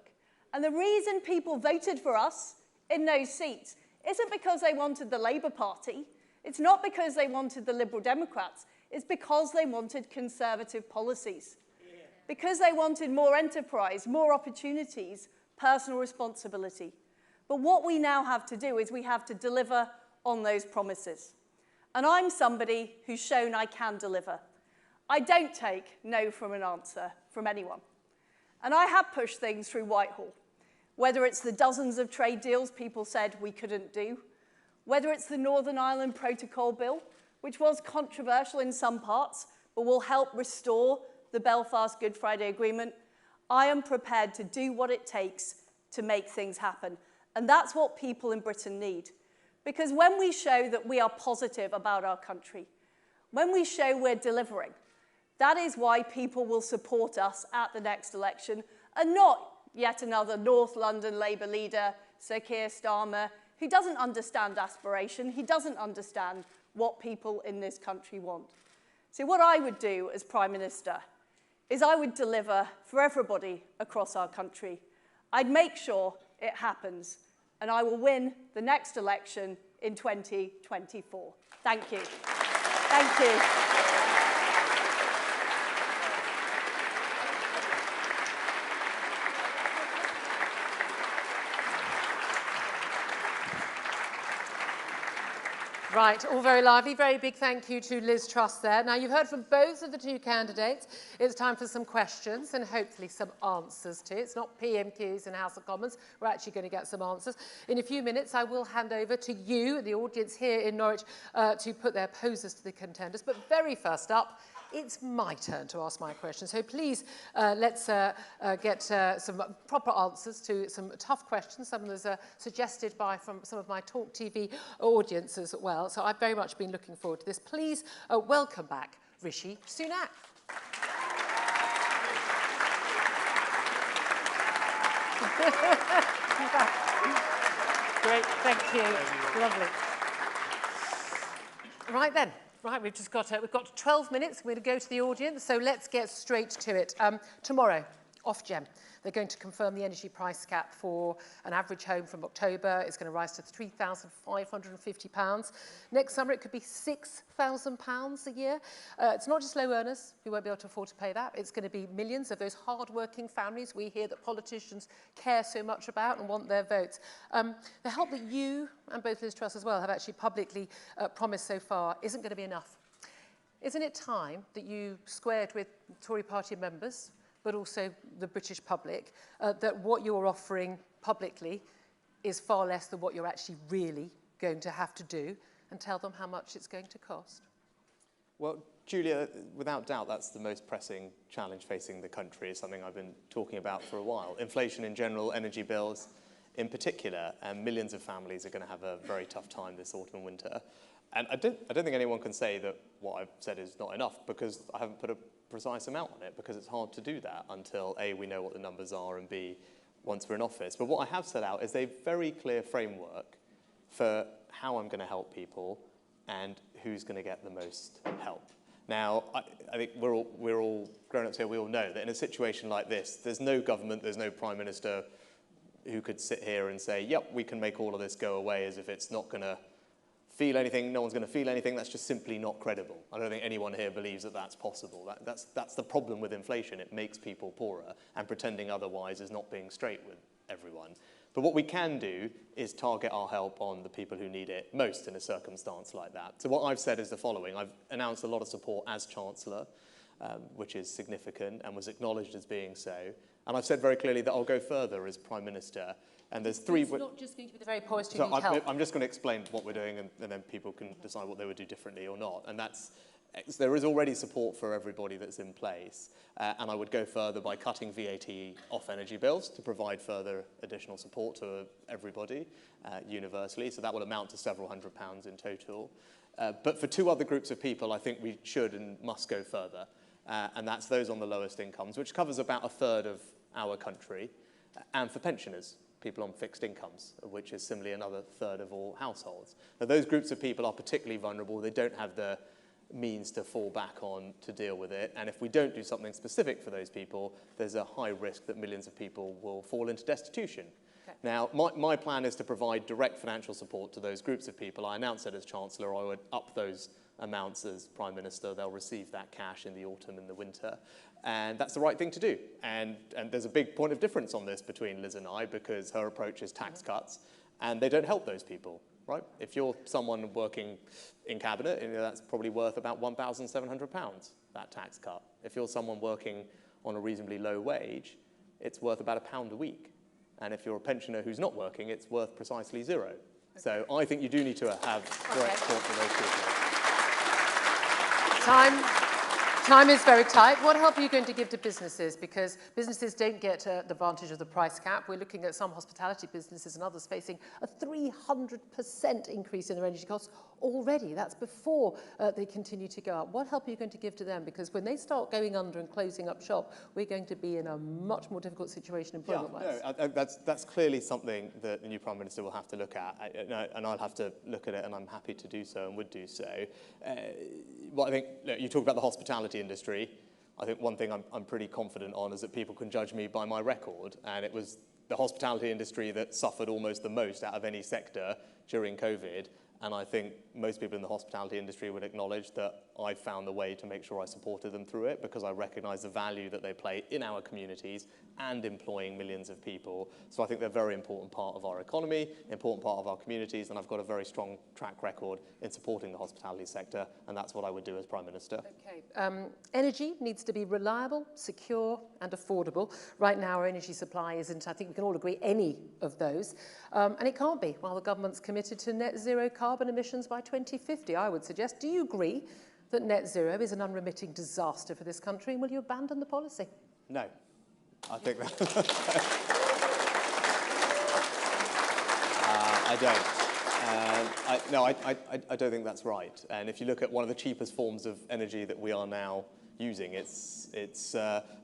And the reason people voted for us in those seats isn't because they wanted the Labour Party. It's not because they wanted the Liberal Democrats. It's because they wanted conservative policies. Because they wanted more enterprise, more opportunities, personal responsibility. But what we now have to do is we have to deliver on those promises. And I'm somebody who's shown I can deliver. I don't take no from an answer from anyone. And I have pushed things through Whitehall, whether it's the dozens of trade deals people said we couldn't do, whether it's the Northern Ireland Protocol Bill, which was controversial in some parts, but will help restore the Belfast Good Friday Agreement. I am prepared to do what it takes to make things happen. And that's what people in Britain need. Because when we show that we are positive about our country, when we show we're delivering, that is why people will support us at the next election, and not yet another North London Labour leader, Sir Kierstarma, who doesn't understand aspiration, he doesn't understand what people in this country want. So what I would do as Prime Minister is I would deliver for everybody across our country. I'd make sure it happens, and I will win the next election in 2024. Thank you. Thank you. Right, all very lively. Very big thank you to Liz Truss there. Now, you've heard from both of the two candidates. It's time for some questions and hopefully some answers too. It's not PMQs in House of Commons. We're actually going to get some answers. In a few minutes, I will hand over to you, the audience here in Norwich, to put their poses to the contenders. But very first up, it's my turn to ask my question. So please, let's get some proper answers to some tough questions. Some of those are suggested from some of my Talk TV audience as well. So I've very much been looking forward to this. Please welcome back Rishi Sunak. Great, thank you. Lovely. Right then. Right, we've got 12 minutes. We're going to go to the audience, so let's get straight to it. Tomorrow, Ofgem, they're going to confirm the energy price cap for an average home from October. It's going to rise to £3,550. Next summer, it could be £6,000 a year. It's not just low earners who won't be able to afford to pay that. It's going to be millions of those hard-working families we hear that politicians care so much about and want their votes. The help that you and both Liz Truss as well have actually publicly promised so far isn't going to be enough. Isn't it time that you squared with Tory party members, but also the British public, that what you're offering publicly is far less than what you're actually really going to have to do, and tell them how much it's going to cost? Well, Julia, without doubt, that's the most pressing challenge facing the country. It's something I've been talking about for a while. Inflation in general, energy bills in particular, and millions of families are going to have a very tough time this autumn and winter. And I don't think anyone can say that what I've said is not enough, because I haven't put a precise amount on it, because it's hard to do that until A, we know what the numbers are, and B, once we're in office. But what I have set out is a very clear framework for how I'm going to help people and who's going to get the most help. Now, I think we're all grown-ups here, we all know that in a situation like this, there's no government, there's no Prime Minister who could sit here and say, yep, we can make all of this go away, as if it's not going to feel anything, no one's going to feel anything. That's just simply not credible. I don't think anyone here believes that that's possible. That's the problem with inflation. It makes people poorer, and pretending otherwise is not being straight with everyone. But what we can do is target our help on the people who need it most in a circumstance like that. So what I've said is the following. I've announced a lot of support as Chancellor, which is significant and was acknowledged as being so. And I've said very clearly that I'll go further as Prime Minister. And there's three... It's not just going to be the very poorest who so need help. I'm just going to explain what we're doing, and then people can decide what they would do differently or not. And that's There is already support for everybody that's in place, and I would go further by cutting VAT off energy bills to provide further additional support to everybody universally, so that will amount to several £100s in total. But for two other groups of people, I think we should and must go further, and that's those on the lowest incomes, which covers about a third of our country, and for pensioners, people on fixed incomes, which is similarly another third of all households. Now, those groups of people are particularly vulnerable. They don't have the means to fall back on to deal with it, and if we don't do something specific for those people, there's a high risk that millions of people will fall into destitution. Okay. Now, my plan is to provide direct financial support to those groups of people. I announced it as Chancellor. I would up those amounts as Prime Minister. They'll receive that cash in the autumn and the winter, and that's the right thing to do. And there's a big point of difference on this between Liz and I, because her approach is tax cuts, and they don't help those people. Right? If you're someone working in cabinet, that's probably worth about £1,700, that tax cut. If you're someone working on a reasonably low wage, it's worth about £1 a week. And if you're a pensioner who's not working, it's worth precisely £0. Okay. So I think you do need to have direct support for those people. Time is very tight. What help are you going to give to businesses? Because businesses don't get the advantage of the price cap. We're looking at some hospitality businesses and others facing a 300% increase in their energy costs already. That's before they continue to go up. What help are you going to give to them? Because when they start going under and closing up shop, we're going to be in a much more difficult situation employment-wise. Yeah, no, that's clearly something that the new Prime Minister will have to look at, and I'll have to look at it, and I'm happy to do so and would do so. Well, I think, look, you talk about the hospitality industry. I think one thing I'm pretty confident on is that people can judge me by my record, and it was the hospitality industry that suffered almost the most out of any sector during COVID, and I think most people in the hospitality industry would acknowledge that I found a way to make sure I supported them through it, because I recognise the value that they play in our communities and employing millions of people. So I think they're a very important part of our economy, important part of our communities, and I've got a very strong track record in supporting the hospitality sector, and that's what I would do as Prime Minister. Okay. Energy needs to be reliable, secure and affordable. Right now our energy supply isn't, I think we can all agree, any of those. And it can't be while the government's committed to net zero carbon emissions by 2050, I would suggest. Do you agree that net zero is an unremitting disaster for this country, and will you abandon the policy? No. I think that... I don't. I don't think that's right. And if you look at one of the cheapest forms of energy that we are now using, it's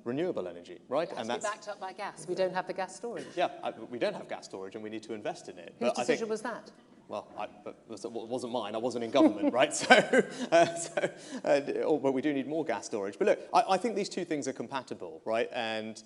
renewable energy, right? It has to be backed up by gas. We don't have the gas storage. Yeah, we don't have gas storage, and we need to invest in it. Whose decision was that? Well, it wasn't mine. I wasn't in government, right? But we do need more gas storage. But look, I think these two things are compatible, right? And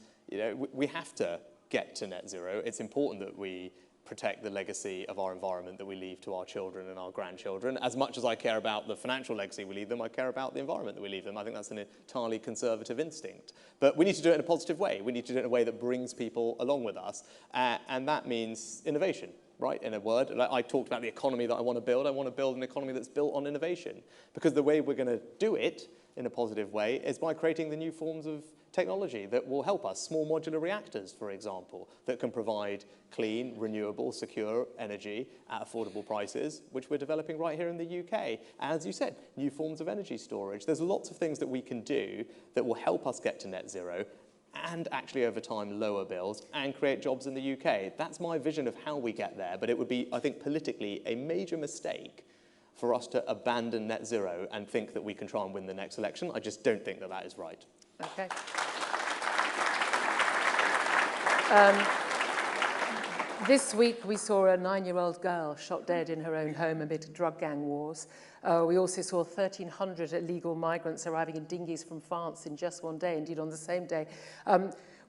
we have to get to net zero. It's important that we protect the legacy of our environment that we leave to our children and our grandchildren. As much as I care about the financial legacy we leave them, I care about the environment that we leave them. I think that's an entirely conservative instinct. But we need to do it in a positive way. We need to do it in a way that brings people along with us. And that means innovation. Right, in a word, I talked about the economy that I want to build. I want to build an economy that's built on innovation, because the way we're going to do it in a positive way is by creating the new forms of technology that will help us. Small modular reactors, for example, that can provide clean, renewable, secure energy at affordable prices, which we're developing right here in the UK. As you said, new forms of energy storage. There's lots of things that we can do that will help us get to net zero, and actually over time lower bills and create jobs in the UK. That's my vision of how we get there, but it would be, I think, politically a major mistake for us to abandon net zero and think that we can try and win the next election. I just don't think that that is right. Okay. This week we saw a 9-year-old girl shot dead in her own home amid drug gang wars. We also saw 1,300 illegal migrants arriving in dinghies from France in just one day, indeed on the same day.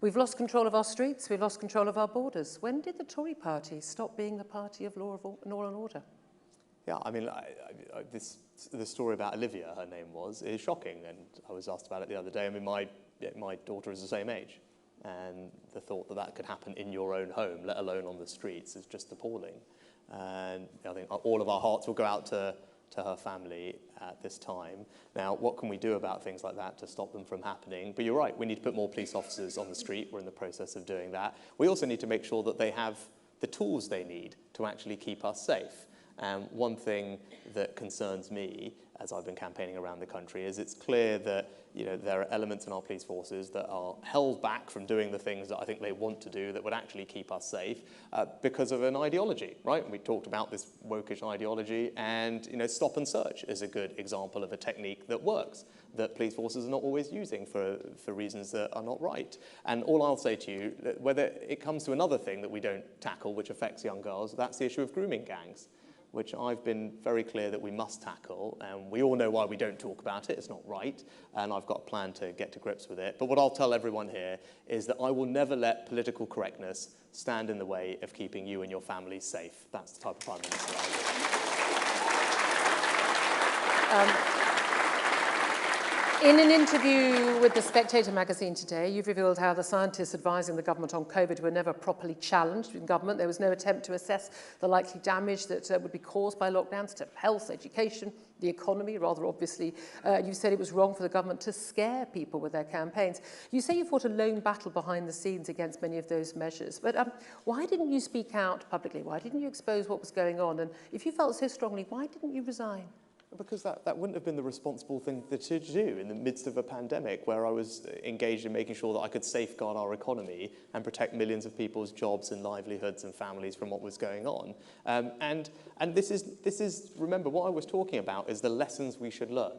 We've lost control of our streets, we've lost control of our borders. When did the Tory party stop being the party of law and order? Yeah, I mean, the story about Olivia, her name was, is shocking, and I was asked about it the other day. I mean, my daughter is the same age, and the thought that that could happen in your own home, let alone on the streets, is just appalling. And I think all of our hearts will go out to her family at this time. Now, what can we do about things like that to stop them from happening? But you're right, we need to put more police officers on the street. We're in the process of doing that. We also need to make sure that they have the tools they need to actually keep us safe. One thing that concerns me as I've been campaigning around the country, is it's clear that there are elements in our police forces that are held back from doing the things that I think they want to do that would actually keep us safe because of an ideology, right? We talked about this wokish ideology, and stop and search is a good example of a technique that works, that police forces are not always using for reasons that are not right. And all I'll say to you, whether it comes to another thing that we don't tackle, which affects young girls, that's the issue of grooming gangs, which I've been very clear that we must tackle, and we all know why we don't talk about it. It's not right, and I've got a plan to get to grips with it. But what I'll tell everyone here is that I will never let political correctness stand in the way of keeping you and your families safe. That's the type of Prime Minister I will. In an interview with The Spectator magazine today, you've revealed how the scientists advising the government on COVID were never properly challenged in government. There was no attempt to assess the likely damage that would be caused by lockdowns to health, education, the economy, rather obviously. You said it was wrong for the government to scare people with their campaigns. You say you fought a lone battle behind the scenes against many of those measures. But why didn't you speak out publicly? Why didn't you expose what was going on? And if you felt so strongly, why didn't you resign? Because that wouldn't have been the responsible thing to do in the midst of a pandemic where I was engaged in making sure that I could safeguard our economy and protect millions of people's jobs and livelihoods and families from what was going on. And this is, remember, what I was talking about is the lessons we should learn.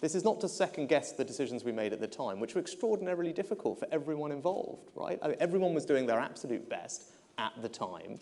This is not to second-guess the decisions we made at the time, which were extraordinarily difficult for everyone involved, right? I mean, everyone was doing their absolute best at the time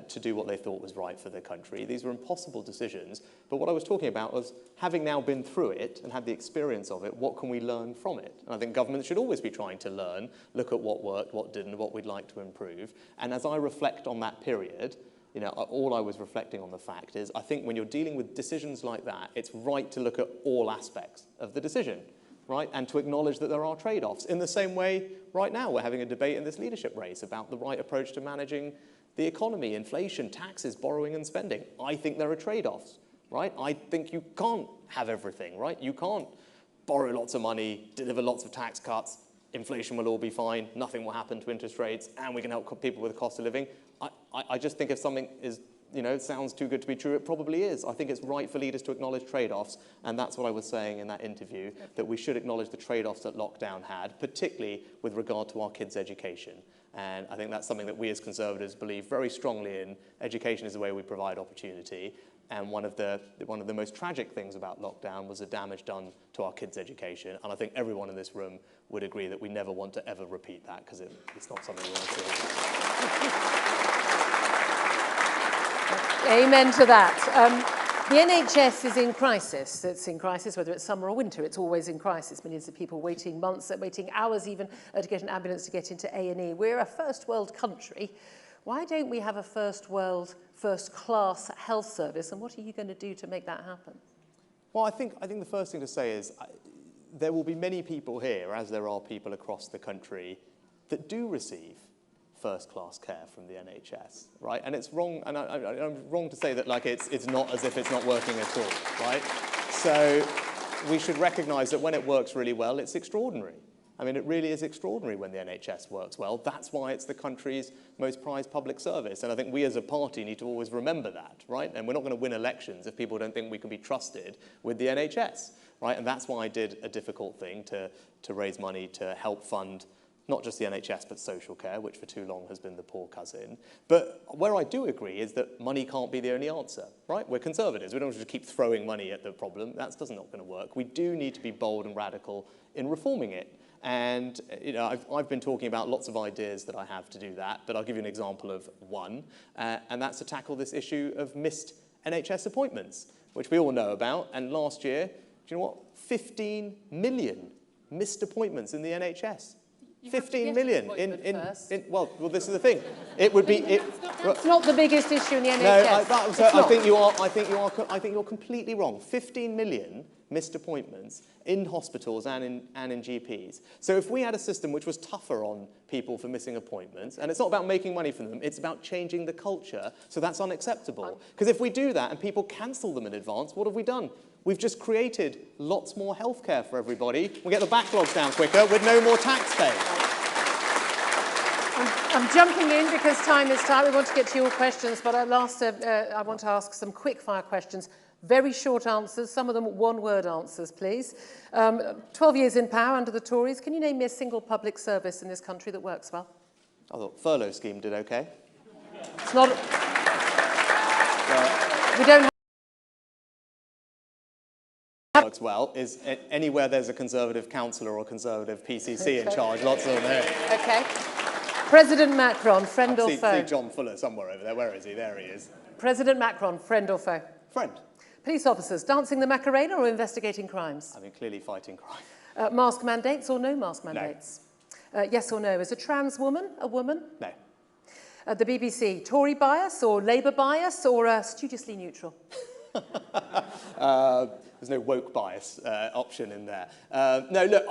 to do what they thought was right for the country. These were impossible decisions, but what I was talking about was, having now been through it and had the experience of it, what can we learn from it? And I think government should always be trying to learn, look at what worked, what didn't, what we'd like to improve. And as I reflect on that period, all I was reflecting on the fact is, I think when you're dealing with decisions like that, it's right to look at all aspects of the decision, right? And to acknowledge that there are trade-offs. In the same way, right now, we're having a debate in this leadership race about the right approach to managing the economy, inflation, taxes, borrowing and spending. I think there are trade-offs, right? I think you can't have everything, right? You can't borrow lots of money, deliver lots of tax cuts, inflation will all be fine, nothing will happen to interest rates, and we can help people with the cost of living. I just think if something is, sounds too good to be true, it probably is. I think it's right for leaders to acknowledge trade-offs, and that's what I was saying in that interview, that we should acknowledge the trade-offs that lockdown had, particularly with regard to our kids' education. And I think that's something that we as Conservatives believe very strongly in. Education is the way we provide opportunity. And one of the most tragic things about lockdown was the damage done to our kids' education. And I think everyone in this room would agree that we never want to ever repeat that, because it's not something we want to do. Amen to that. The NHS is in crisis. It's in crisis whether it's summer or winter. It's always in crisis. Millions of people waiting months, waiting hours even to get an ambulance to get into A&E. We're a first world country. Why don't we have a first world, first class health service? And what are you going to do to make that happen? Well, I think the first thing to say is there will be many people here, as there are people across the country, that do receive first-class care from the NHS, right? And it's wrong, and I'm wrong to say that it's not as if it's not working at all, right? So we should recognise that when it works really well, it's extraordinary. I mean, it really is extraordinary when the NHS works well. That's why it's the country's most prized public service. And I think we as a party need to always remember that, right? And we're not going to win elections if people don't think we can be trusted with the NHS, right? And that's why I did a difficult thing to raise money to help fund not just the NHS, but social care, which for too long has been the poor cousin. But where I do agree is that money can't be the only answer, right? We're Conservatives. We don't just keep throwing money at the problem. That's not going to work. We do need to be bold and radical in reforming it. And I've been talking about lots of ideas that I have to do that, but I'll give you an example of one, and that's to tackle this issue of missed NHS appointments, which we all know about. And last year, do you know what? 15 million missed appointments in the NHS. 15 million well, this is the thing. It would be. It's not the biggest issue in the NHS. No, I think you're completely wrong. 15 million missed appointments in hospitals and in GPs. So if we had a system which was tougher on people for missing appointments, and it's not about making money from them, it's about changing the culture, so that's unacceptable. Because if we do that and people cancel them in advance, what have we done? We've just created lots more healthcare for everybody. We get the backlogs down quicker with no more tax paid. I'm jumping in because time is tight. We want to get to your questions, but at last I want to ask some quick-fire questions. Very short answers, some of them one-word answers, please. 12 years in power under the Tories. Can you name me a single public service in this country that works well? I thought furlough scheme did okay. It's not... we don't have... Works well is anywhere there's a Conservative councillor or Conservative PCC in charge. Lots of them there. Okay. President Macron, friend or foe? See John Fuller somewhere over there. Where is he? There he is. President Macron, friend or foe? Friend. Police officers, dancing the Macarena or investigating crimes? I mean, clearly fighting crime. Mask mandates or no mask mandates? No. Yes or no? Is a trans woman a woman? No. The BBC, Tory bias or Labour bias or studiously neutral? There's no woke bias option in there. No, look,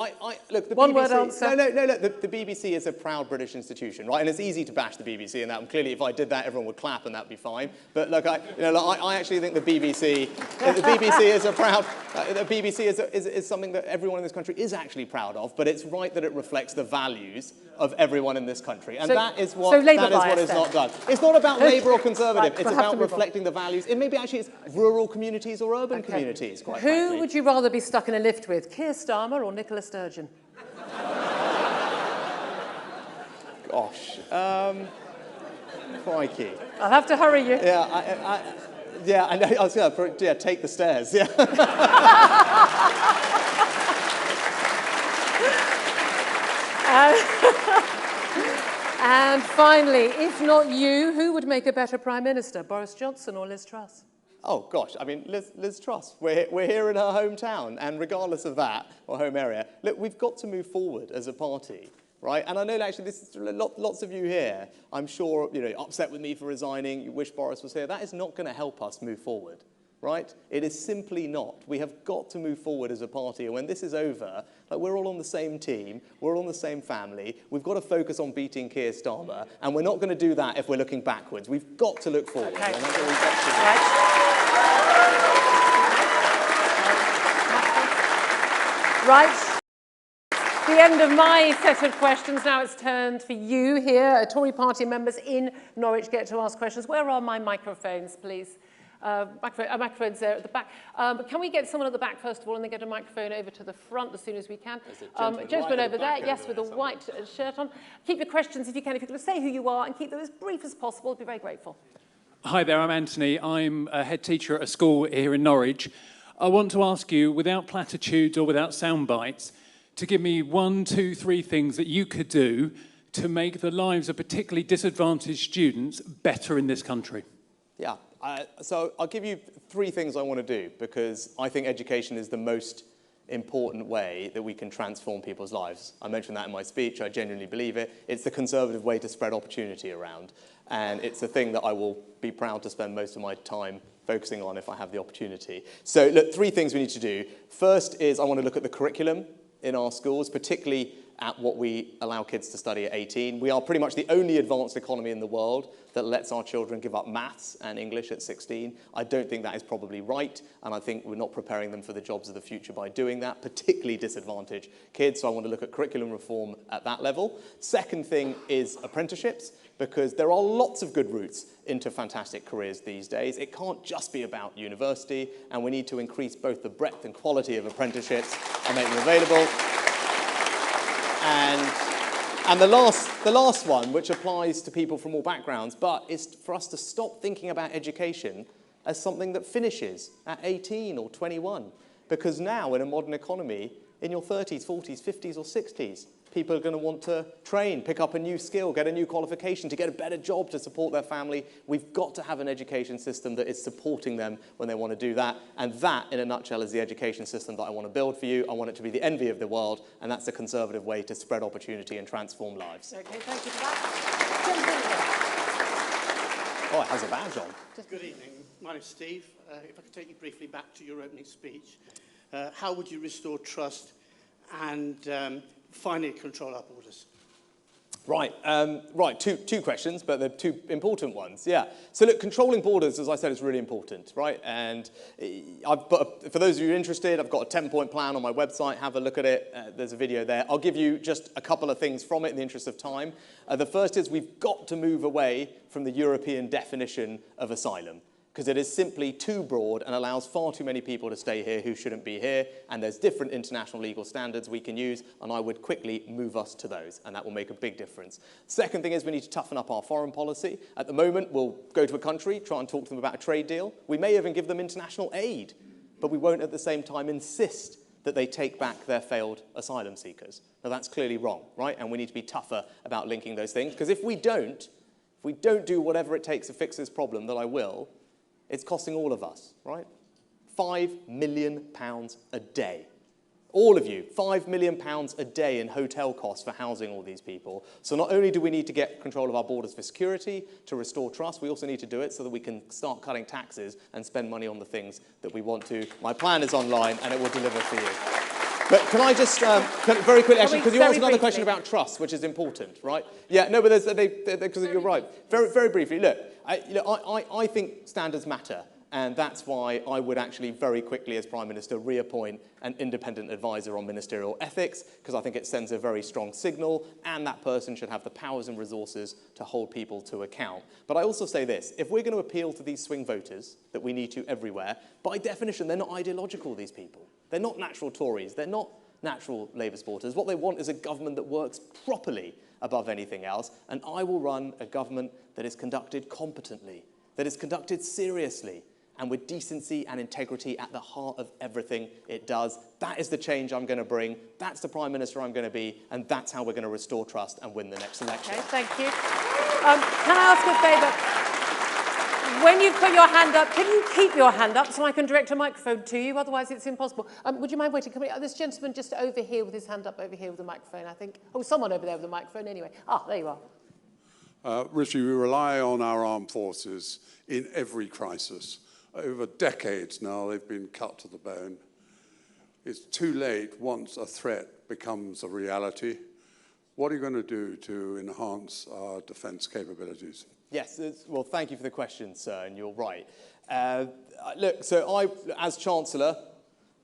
look. The One BBC, word answer. No. Look, the BBC is a proud British institution, right? And it's easy to bash the BBC in that. And clearly, if I did that, everyone would clap, and that'd be fine. But look, I actually think the BBC, is a proud. The BBC is something that everyone in this country is actually proud of. But it's right that it reflects the values of everyone in this country, and that is what is not done. It's not about Labour or Conservative. Right, it's about reflecting the values. It maybe actually it's rural communities or urban communities. Quite Who frankly. would you rather be stuck in a lift with, Kierstarma or Nicola Sturgeon? Gosh, crikey. I'll have to hurry you. Yeah, I know. I was going to take the stairs. Yeah. And finally, if not you, who would make a better Prime Minister, Boris Johnson or Liz Truss? Oh, gosh, I mean, Liz Truss. We're here in her hometown, and regardless of that, or home area, look, we've got to move forward as a party, right? And I know, actually, this is lots of you here, I'm sure, upset with me for resigning, you wish Boris was here. That is not going to help us move forward, right? It is simply not. We have got to move forward as a party, and when this is over, like, we're all on the same team, we're all on the same family, we've got to focus on beating Kierstarma, and we're not going to do that if we're looking backwards. We've got to look forward, and that's what we've got to do. Right. The end of my set of questions. Now it's turned for you here, Tory party members in Norwich get to ask questions. Where are my microphones, please? Microphones there at the back. Can we get someone at the back first of all and then get a microphone over to the front as soon as we can? Gentleman over there, yes, with a white shirt on. Keep your questions if you can. If you could say who you are and keep them as brief as possible, I'd be very grateful. Hi there, I'm Anthony. I'm a head teacher at a school here in Norwich. I want to ask you, without platitudes or without sound bites, to give me 1, 2, 3 things that you could do to make the lives of particularly disadvantaged students better in this country. Yeah, so I'll give you 3 things I want to do, because I think education is the most important way that we can transform people's lives. I mentioned that in my speech. I genuinely believe it. It's the Conservative way to spread opportunity around, and it's a thing that I will be proud to spend most of my time focusing on if I have the opportunity. So look, 3 things we need to do. First is I want to look at the curriculum in our schools, particularly at what we allow kids to study at 18. We are pretty much the only advanced economy in the world that lets our children give up maths and English at 16. I don't think that is probably right, and I think we're not preparing them for the jobs of the future by doing that, particularly disadvantaged kids. So I want to look at curriculum reform at that level. Second thing is apprenticeships, because there are lots of good routes into fantastic careers these days. It can't just be about university, and we need to increase both the breadth and quality of apprenticeships and make them available. And the last one, which applies to people from all backgrounds, but is for us to stop thinking about education as something that finishes at 18 or 21. Because now, in a modern economy, in your 30s, 40s, 50s or 60s, people are going to want to train, pick up a new skill, get a new qualification to get a better job to support their family. We've got to have an education system that is supporting them when they want to do that. And that, in a nutshell, is the education system that I want to build for you. I want it to be the envy of the world, and that's a Conservative way to spread opportunity and transform lives. Okay, thank you for that. Oh, it has a badge on. Good evening. My name's Steve. If I could take you briefly back to your opening speech. How would you restore trust and finally control our borders? Right, two questions, but they're 2 important ones, yeah. So look, controlling borders, as I said, is really important, right? And for those of you interested, I've got a 10-point plan on my website. Have a look at it. There's a video there. I'll give you just a couple of things from it in the interest of time. The first is we've got to move away from the European definition of asylum, because it is simply too broad and allows far too many people to stay here who shouldn't be here, and there's different international legal standards we can use, and I would quickly move us to those, and that will make a big difference. Second thing is we need to toughen up our foreign policy. At the moment, we'll go to a country, try and talk to them about a trade deal. We may even give them international aid, but we won't at the same time insist that they take back their failed asylum seekers. Now, that's clearly wrong, right? And we need to be tougher about linking those things, because if we don't do whatever it takes to fix this problem, that I will, it's costing all of us, right? £5 million a day. All of you, £5 million a day in hotel costs for housing all these people. So not only do we need to get control of our borders for security, to restore trust, we also need to do it so that we can start cutting taxes and spend money on the things that we want to. My plan is online and it will deliver for you. But can I just, very quickly, actually, because you asked another question about trust, which is important, right? Yeah, no, but because you're right. Very, very briefly, look, I think standards matter. And that's why I would actually very quickly, as Prime Minister, reappoint an independent advisor on ministerial ethics, because I think it sends a very strong signal, and that person should have the powers and resources to hold people to account. But I also say this, if we're going to appeal to these swing voters that we need to everywhere, by definition, they're not ideological, these people. They're not natural Tories. They're not natural Labour supporters. What they want is a government that works properly above anything else, and I will run a government that is conducted competently, that is conducted seriously, and with decency and integrity at the heart of everything it does. That is the change I'm going to bring. That's the Prime Minister I'm going to be, and that's how we're going to restore trust and win the next election. Okay, thank you. Can I ask a favour? When you put your hand up, can you keep your hand up so I can direct a microphone to you? Otherwise, it's impossible. Would you mind waiting? This gentleman just over here with his hand up over here with the microphone, I think. Oh, someone over there with the microphone anyway. Ah, there you are. Rishi, we rely on our armed forces in every crisis. Over decades now, they've been cut to the bone. It's too late once a threat becomes a reality. What are you going to do to enhance our defence capabilities? Yes, well, thank you for the question, sir, and you're right. Look, so I, as Chancellor,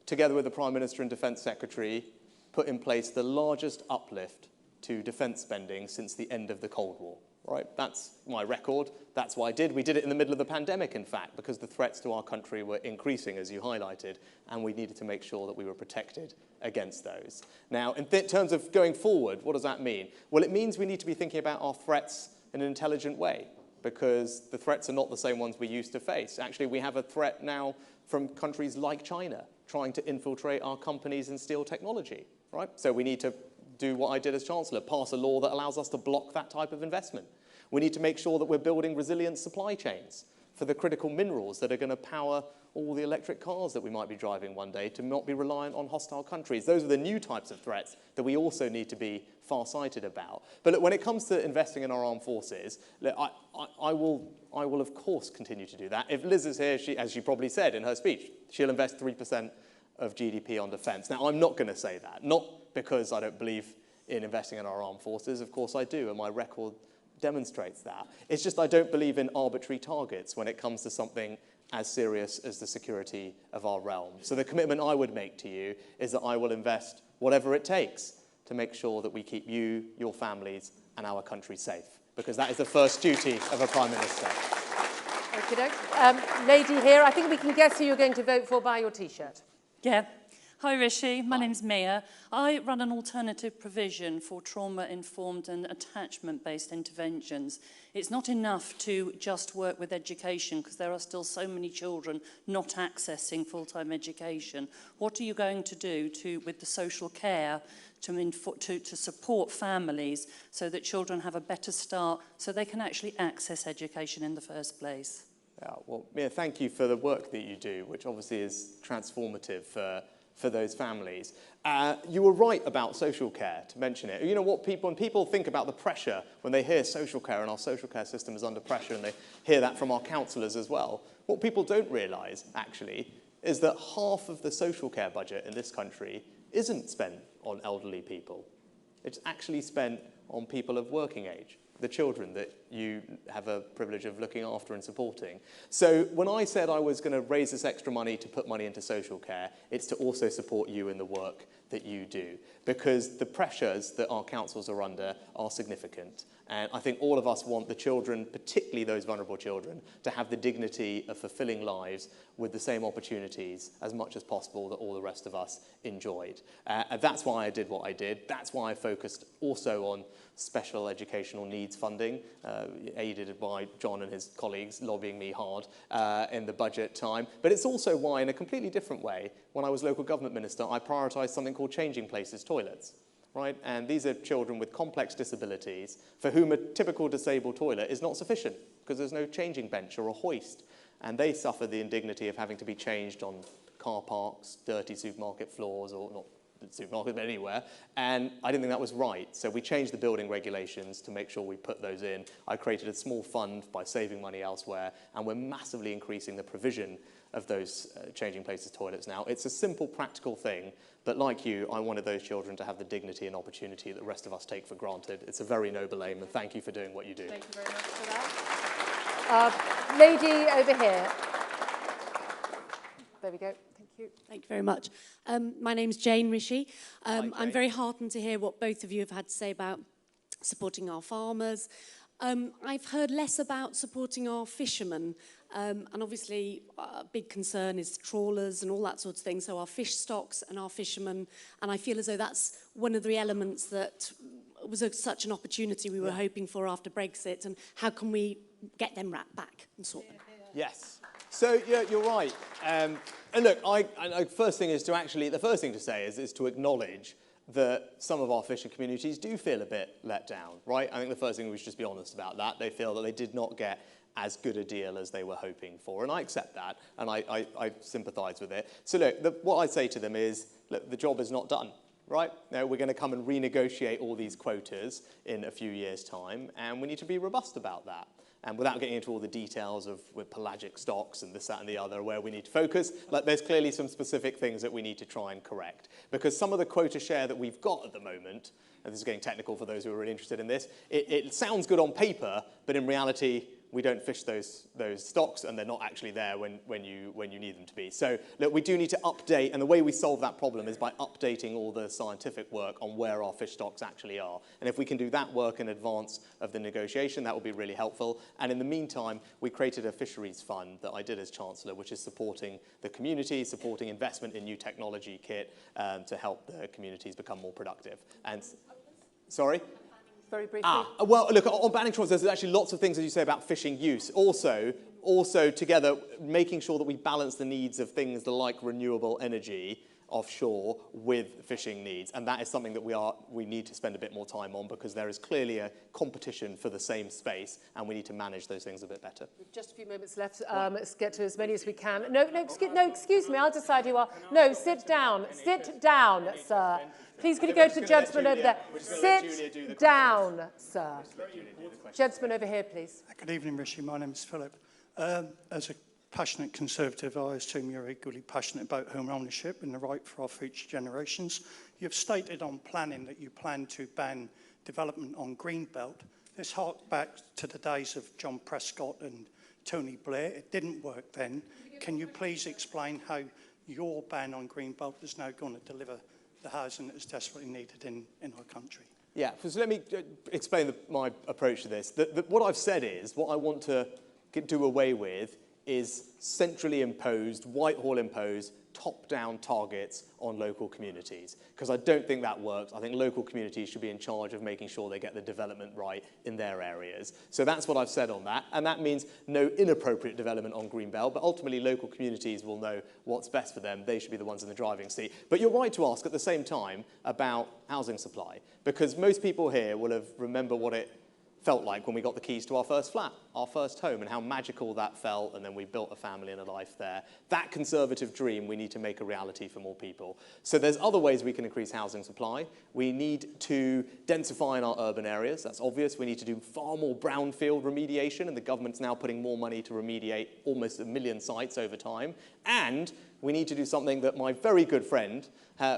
together with the Prime Minister and Defence Secretary, put in place the largest uplift to defence spending since the end of the Cold War. Right, that's my record. That's what I did. We did it in the middle of the pandemic, in fact, because the threats to our country were increasing, as you highlighted, and we needed to make sure that we were protected against those. Now, in terms of going forward, what does that mean? Well, it means we need to be thinking about our threats in an intelligent way, because the threats are not the same ones we used to face. Actually, we have a threat now from countries like China trying to infiltrate our companies and steal technology, right? So we need to do what I did as Chancellor, pass a law that allows us to block that type of investment. We need to make sure that we're building resilient supply chains for the critical minerals that are going to power all the electric cars that we might be driving one day, to not be reliant on hostile countries. Those are the new types of threats that we also need to be far-sighted about. But look, when it comes to investing in our armed forces, look, I will of course continue to do that. If Liz is here, as she probably said in her speech, she'll invest 3% of GDP on defence. Now, I'm not going to say that, not because I don't believe in investing in our armed forces. Of course I do, and my record demonstrates that. It's just I don't believe in arbitrary targets when it comes to something as serious as the security of our realm. So the commitment I would make to you is that I will invest whatever it takes to make sure that we keep you, your families, and our country safe, because that is the first duty of a Prime Minister. Okay, lady here, I think we can guess who you're going to vote for by your T-shirt. Yeah. Hi Rishi, my name's Mia. I run an alternative provision for trauma-informed and attachment-based interventions. It's not enough to just work with education, because there are still so many children not accessing full-time education. What are you going to do with the social care to support families so that children have a better start, so they can actually access education in the first place? Yeah, well, Mia, thank you for the work that you do, which obviously is transformative for those families. You were right about social care, to mention it. You know what, when people think about the pressure, when they hear social care and our social care system is under pressure, and they hear that from our councillors as well, what people don't realise, actually, is that half of the social care budget in this country isn't spent on elderly people. It's actually spent on people of working age, the children that you have a privilege of looking after and supporting. So when I said I was going to raise this extra money to put money into social care, it's to also support you in the work that you do, because the pressures that our councils are under are significant. And I think all of us want the children, particularly those vulnerable children, to have the dignity of fulfilling lives with the same opportunities as much as possible that all the rest of us enjoyed. And that's why I did what I did. That's why I focused also on special educational needs funding, aided by John and his colleagues lobbying me hard in the budget time. But it's also why, in a completely different way, when I was local government minister, I prioritised something called changing places toilets. Right? And these are children with complex disabilities for whom a typical disabled toilet is not sufficient because there's no changing bench or a hoist. And they suffer the indignity of having to be changed on car parks, dirty supermarket floors, or not supermarket, but anywhere. And I didn't think that was right. So we changed the building regulations to make sure we put those in. I created a small fund by saving money elsewhere, and we're massively increasing the provision of those changing places toilets now. It's a simple, practical thing, but like you, I wanted those children to have the dignity and opportunity that the rest of us take for granted. It's a very noble aim, and thank you for doing what you do. Thank you very much for that. Lady over here. There we go. Thank you. Thank you very much. My name's Jane Rishi. I'm very heartened to hear what both of you have had to say about supporting our farmers. I've heard less about supporting our fishermen, and obviously a big concern is trawlers and all that sort of thing, so our fish stocks and our fishermen, and I feel as though that's one of the elements that was such an opportunity we were hoping for after Brexit, and how can we get them back and sort them? Yes. So, yeah, you're right. And look, the first thing to say is to acknowledge that some of our fishing communities do feel a bit let down, right? I think the first thing we should just be honest about that. They feel that they did not get as good a deal as they were hoping for, and I accept that, and I sympathise with it. So look, what I say to them is, look, the job is not done, right? Now, we're going to come and renegotiate all these quotas in a few years' time, and we need to be robust about that. And without getting into all the details of with pelagic stocks and this, that, and the other, where we need to focus, like there's clearly some specific things that we need to try and correct. Because some of the quota share that we've got at the moment, and this is getting technical for those who are really interested in this, it sounds good on paper, but in reality, we don't fish those stocks, and they're not actually there when you need them to be. So look, we do need to update, and the way we solve that problem is by updating all the scientific work on where our fish stocks actually are. And if we can do that work in advance of the negotiation, that will be really helpful. And in the meantime, we created a fisheries fund that I did as Chancellor, which is supporting the community, supporting investment in new technology kit to help the communities become more productive. And sorry? Very briefly. Well, look, on banning trawls, there's actually lots of things, as you say, about fishing use. Also, together, making sure that we balance the needs of things like renewable energy offshore with fishing needs. And that is something that we need to spend a bit more time on, because there is clearly a competition for the same space, and we need to manage those things a bit better. We've just a few moments left. Let's get to as many as we can. No, excuse me. I'll decide who are. No, sit down. Sit down, sir. Please, could you go to the gentleman over there? Sit down, sir. Gentleman over here, please. Good evening, Rishi. My name is Philip. As a passionate Conservative, I assume you're equally passionate about home ownership and the right for our future generations. You've stated on planning that you plan to ban development on Greenbelt. This harks back to the days of John Prescott and Tony Blair. It didn't work then. Can you please explain how your ban on Greenbelt is now going to deliver the housing that is desperately needed in our country? Yeah, so let me explain my approach to this. What I've said is, what I want to do away with is centrally imposed, Whitehall imposed, top-down targets on local communities, because I don't think that works. I think local communities should be in charge of making sure they get the development right in their areas. So that's what I've said on that, and that means no inappropriate development on Greenbelt, but ultimately local communities will know what's best for them. They should be the ones in the driving seat. But you're right to ask at the same time about housing supply, because most people here will have remembered what it felt like when we got the keys to our first flat, our first home, and how magical that felt, and then we built a family and a life there. That Conservative dream we need to make a reality for more people. So there's other ways we can increase housing supply. We need to densify in our urban areas. That's obvious. We need to do far more brownfield remediation, and the government's now putting more money to remediate almost 1 million sites over time. And we need to do something that my very good friend,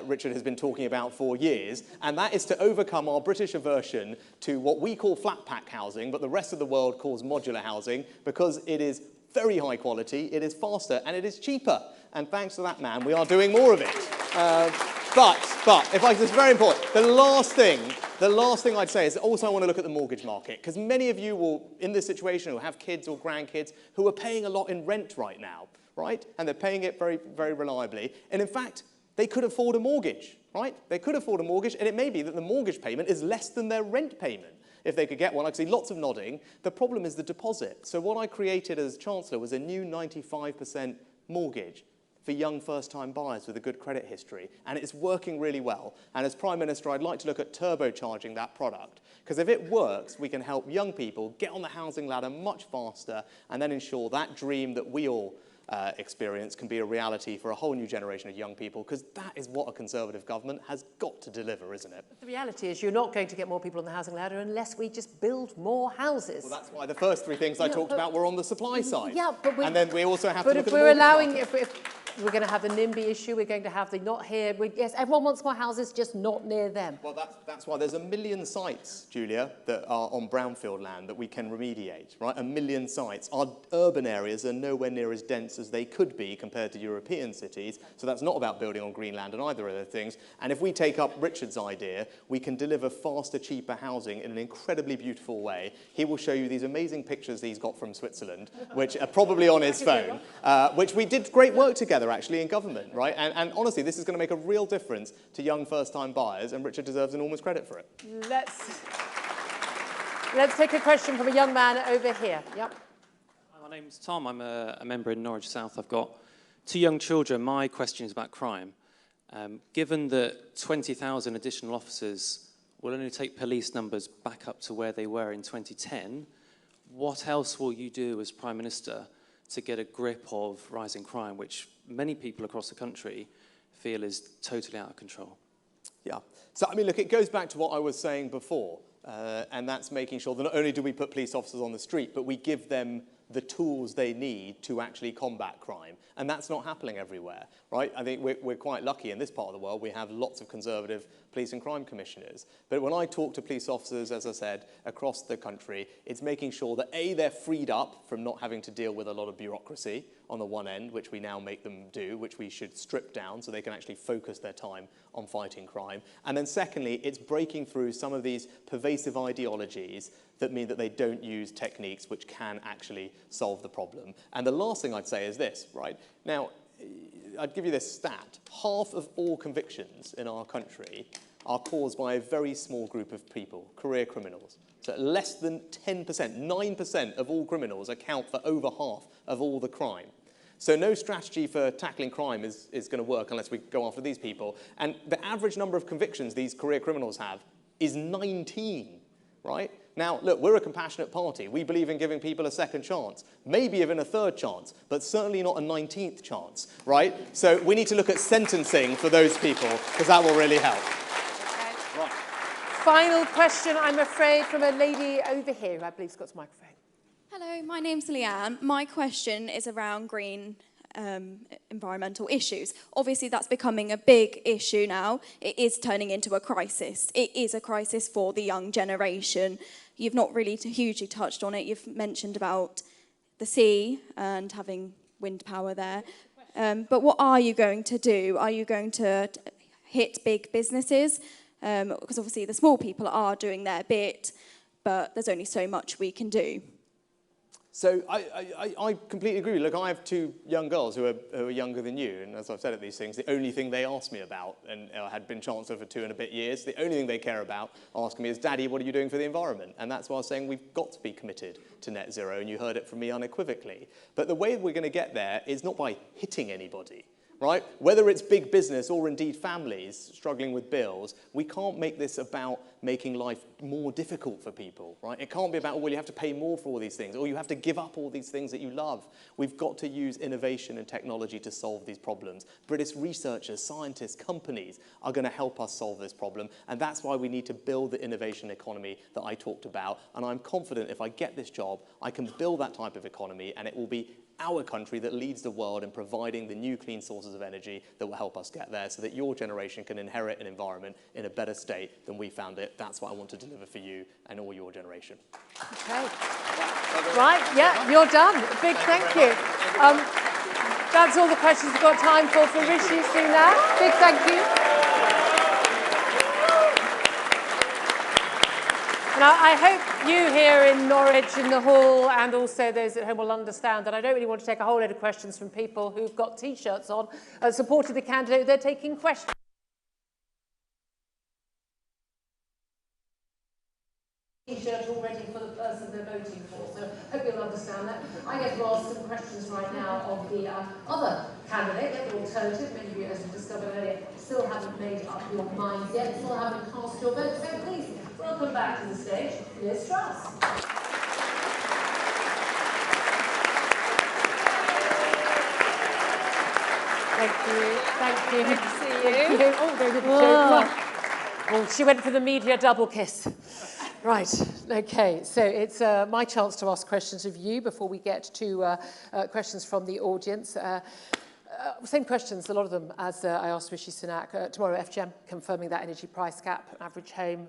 Richard, has been talking about for years, and that is to overcome our British aversion to what we call flat pack housing, but the rest of the world calls modular housing, because it is very high quality, it is faster, and it is cheaper. And thanks to that man, we are doing more of it. But, if I, this is very important, the last thing I'd say is also I want to look at the mortgage market, because many of you will, in this situation, who have kids or grandkids, who are paying a lot in rent right now, right? And they're paying it very, very reliably. And in fact, they could afford a mortgage, right? They could afford a mortgage, and it may be that the mortgage payment is less than their rent payment. If they could get one, I can see lots of nodding. The problem is the deposit. So what I created as Chancellor was a new 95% mortgage for young first-time buyers with a good credit history, and it's working really well. And as Prime Minister, I'd like to look at turbocharging that product, because if it works, we can help young people get on the housing ladder much faster and then ensure that dream that we all experience can be a reality for a whole new generation of young people, because that is what a Conservative government has got to deliver, isn't it? But the reality is you're not going to get more people on the housing ladder unless we just build more houses. Well, that's why the first three things I talked about were on the supply side. Yeah, but and then we also have to look at the But if we're mortgage allowing, market. if we're going to have the NIMBY issue, we're going to have the not here. Yes, everyone wants more houses, just not near them. Well, that's why there's 1 million sites, Julia, that are on brownfield land that we can remediate, right? 1 million sites. Our urban areas are nowhere near as dense as they could be compared to European cities, so that's not about building on green land and either of those things. And if we take up Richard's idea, we can deliver faster, cheaper housing in an incredibly beautiful way. He will show you these amazing pictures he's got from Switzerland, which are probably on his phone, which we did great work together, actually, in government, right? And honestly, this is going to make a real difference to young first-time buyers, and Richard deserves enormous credit for it. Let's take a question from a young man over here. Yep. My name's Tom. I'm a member in Norwich South. I've got 2 young children. My question is about crime. Given that 20,000 additional officers will only take police numbers back up to where they were in 2010, what else will you do as Prime Minister to get a grip of rising crime, which many people across the country feel is totally out of control? Yeah. So, I mean, look, it goes back to what I was saying before, and that's making sure that not only do we put police officers on the street, but we give them the tools they need to actually combat crime. And that's not happening everywhere, right? I think we're quite lucky in this part of the world. We have lots of Conservative police and crime commissioners. But when I talk to police officers, as I said, across the country, it's making sure that, A, they're freed up from not having to deal with a lot of bureaucracy on the one end, which we now make them do, which we should strip down so they can actually focus their time on fighting crime. And then secondly, it's breaking through some of these pervasive ideologies that mean that they don't use techniques which can actually solve the problem. And the last thing I'd say is this, right? Now, I'd give you this stat. Half of all convictions in our country are caused by a very small group of people, career criminals. So less than 10%, 9% of all criminals account for over half of all the crime. So no strategy for tackling crime is going to work unless we go after these people. And the average number of convictions these career criminals have is 19, right? Now, look, we're a compassionate party. We believe in giving people a second chance, maybe even a third chance, but certainly not a 19th chance, right? So we need to look at sentencing for those people, because that will really help. Okay. Right. Final question, I'm afraid, from a lady over here who I believe has got a microphone. Hello, my name's Leanne. My question is around green environmental issues. Obviously, that's becoming a big issue now. It is turning into a crisis. It is a crisis for the young generation. You've not really hugely touched on it. You've mentioned about the sea and having wind power there. But what are you going to do? Are you going to hit big businesses? Because obviously the small people are doing their bit, but there's only so much we can do. So I completely agree. Look, I have 2 young girls who are younger than you, and as I've said at these things, the only thing they ask me about, and I had been Chancellor for 2 and a bit years, the only thing they care about asking me is, Daddy, what are you doing for the environment? And that's why I was saying we've got to be committed to net zero, and you heard it from me unequivocally. But the way we're going to get there is not by hitting anybody. Right? Whether it's big business or indeed families struggling with bills, we can't make this about making life more difficult for people, right? It can't be about, oh, well, you have to pay more for all these things, or you have to give up all these things that you love. We've got to use innovation and technology to solve these problems. British researchers, scientists, companies are going to help us solve this problem, and that's why we need to build the innovation economy that I talked about, and I'm confident if I get this job, I can build that type of economy, and it will be our country that leads the world in providing the new clean sources of energy that will help us get there so that your generation can inherit an environment in a better state than we found it. That's what I want to deliver for you and all your generation. Okay. Right, yeah, you're done. A big thank you. That's all the questions we've got time for Rishi Sunak. Big thank you. And I hope you here in Norwich, in the hall, and also those at home will understand that I don't really want to take a whole load of questions from people who've got T-shirts on, supporting the candidate. They're taking questions. T-shirt already for the person they're voting for, so I hope you'll understand that. I get to ask some questions right now of the other candidate, the alternative. Many of you, as we discovered earlier, still haven't made up your minds yet, still haven't cast your vote. So please, welcome back to the stage, Liz Truss. Thank you. Thank you. Good to see you. Thank you. Oh, very good joke. Oh, she went for the media double kiss. Right, okay, so it's my chance to ask questions of you before we get to questions from the audience. Same questions, a lot of them, as I asked Rishi Sunak. Tomorrow, FGM confirming that energy price cap, average home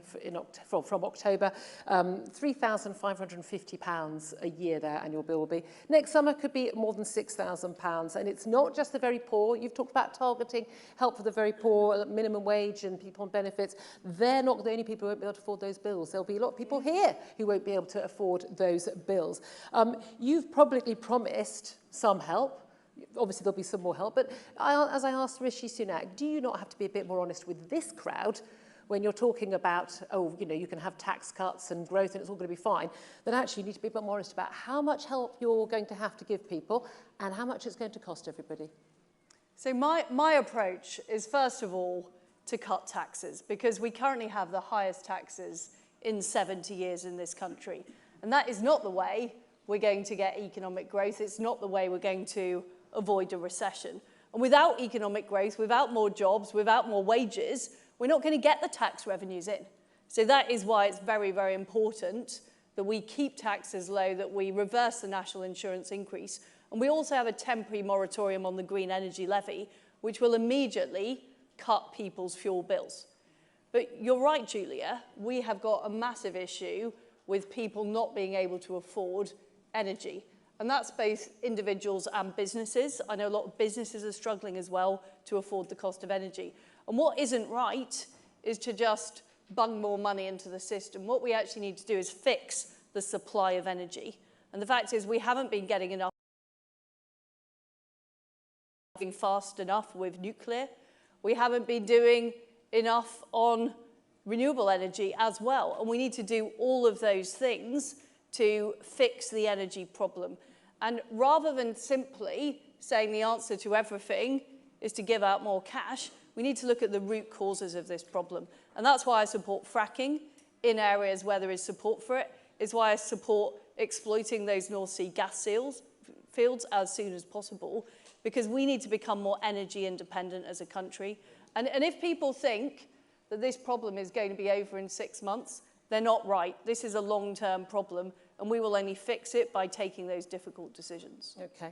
from October. £3,550 a year their annual bill will be. Next summer could be more than £6,000. And it's not just the very poor. You've talked about targeting help for the very poor, minimum wage and people on benefits. They're not the only people who won't be able to afford those bills. There'll be a lot of people here who won't be able to afford those bills. You've publicly promised some help. Obviously, there'll be some more help. But as I asked Rishi Sunak, do you not have to be a bit more honest with this crowd when you're talking about, oh, you know, you can have tax cuts and growth and it's all going to be fine, that actually you need to be a bit more honest about how much help you're going to have to give people and how much it's going to cost everybody? So my approach is, first of all, to cut taxes, because we currently have the highest taxes in 70 years in this country. And that is not the way we're going to get economic growth. It's not the way we're going to avoid a recession. And without economic growth, without more jobs, without more wages, we're not going to get the tax revenues in. So that is why it's very, very important that we keep taxes low, that we reverse the national insurance increase. And we also have a temporary moratorium on the green energy levy, which will immediately cut people's fuel bills. But you're right, Julia, we have got a massive issue with people not being able to afford energy. And that's both individuals and businesses. I know a lot of businesses are struggling as well to afford the cost of energy. And what isn't right is to just bung more money into the system. What we actually need to do is fix the supply of energy. And the fact is we haven't been getting enough fast enough with nuclear. We haven't been doing enough on renewable energy as well. And we need to do all of those things to fix the energy problem. And rather than simply saying the answer to everything is to give out more cash, we need to look at the root causes of this problem. And that's why I support fracking in areas where there is support for it. It's why I support exploiting those North Sea gas fields as soon as possible, because we need to become more energy independent as a country. And if people think that this problem is going to be over in 6 months, they're not right. This is a long-term problem, and we will only fix it by taking those difficult decisions. Okay.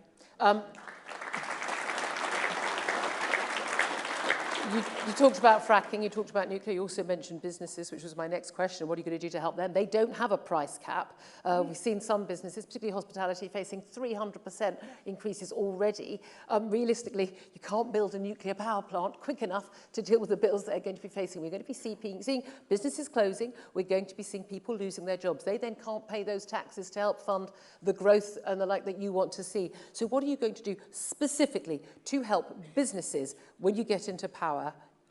You talked about fracking, you talked about nuclear, you also mentioned businesses, which was my next question. What are you going to do to help them? They don't have a price cap. We've seen some businesses, particularly hospitality, facing 300% increases already. Realistically, you can't build a nuclear power plant quick enough to deal with the bills they're going to be facing. We're going to be seeing businesses closing. We're going to be seeing people losing their jobs. They then can't pay those taxes to help fund the growth and the like that you want to see. So what are you going to do specifically to help businesses when you get into power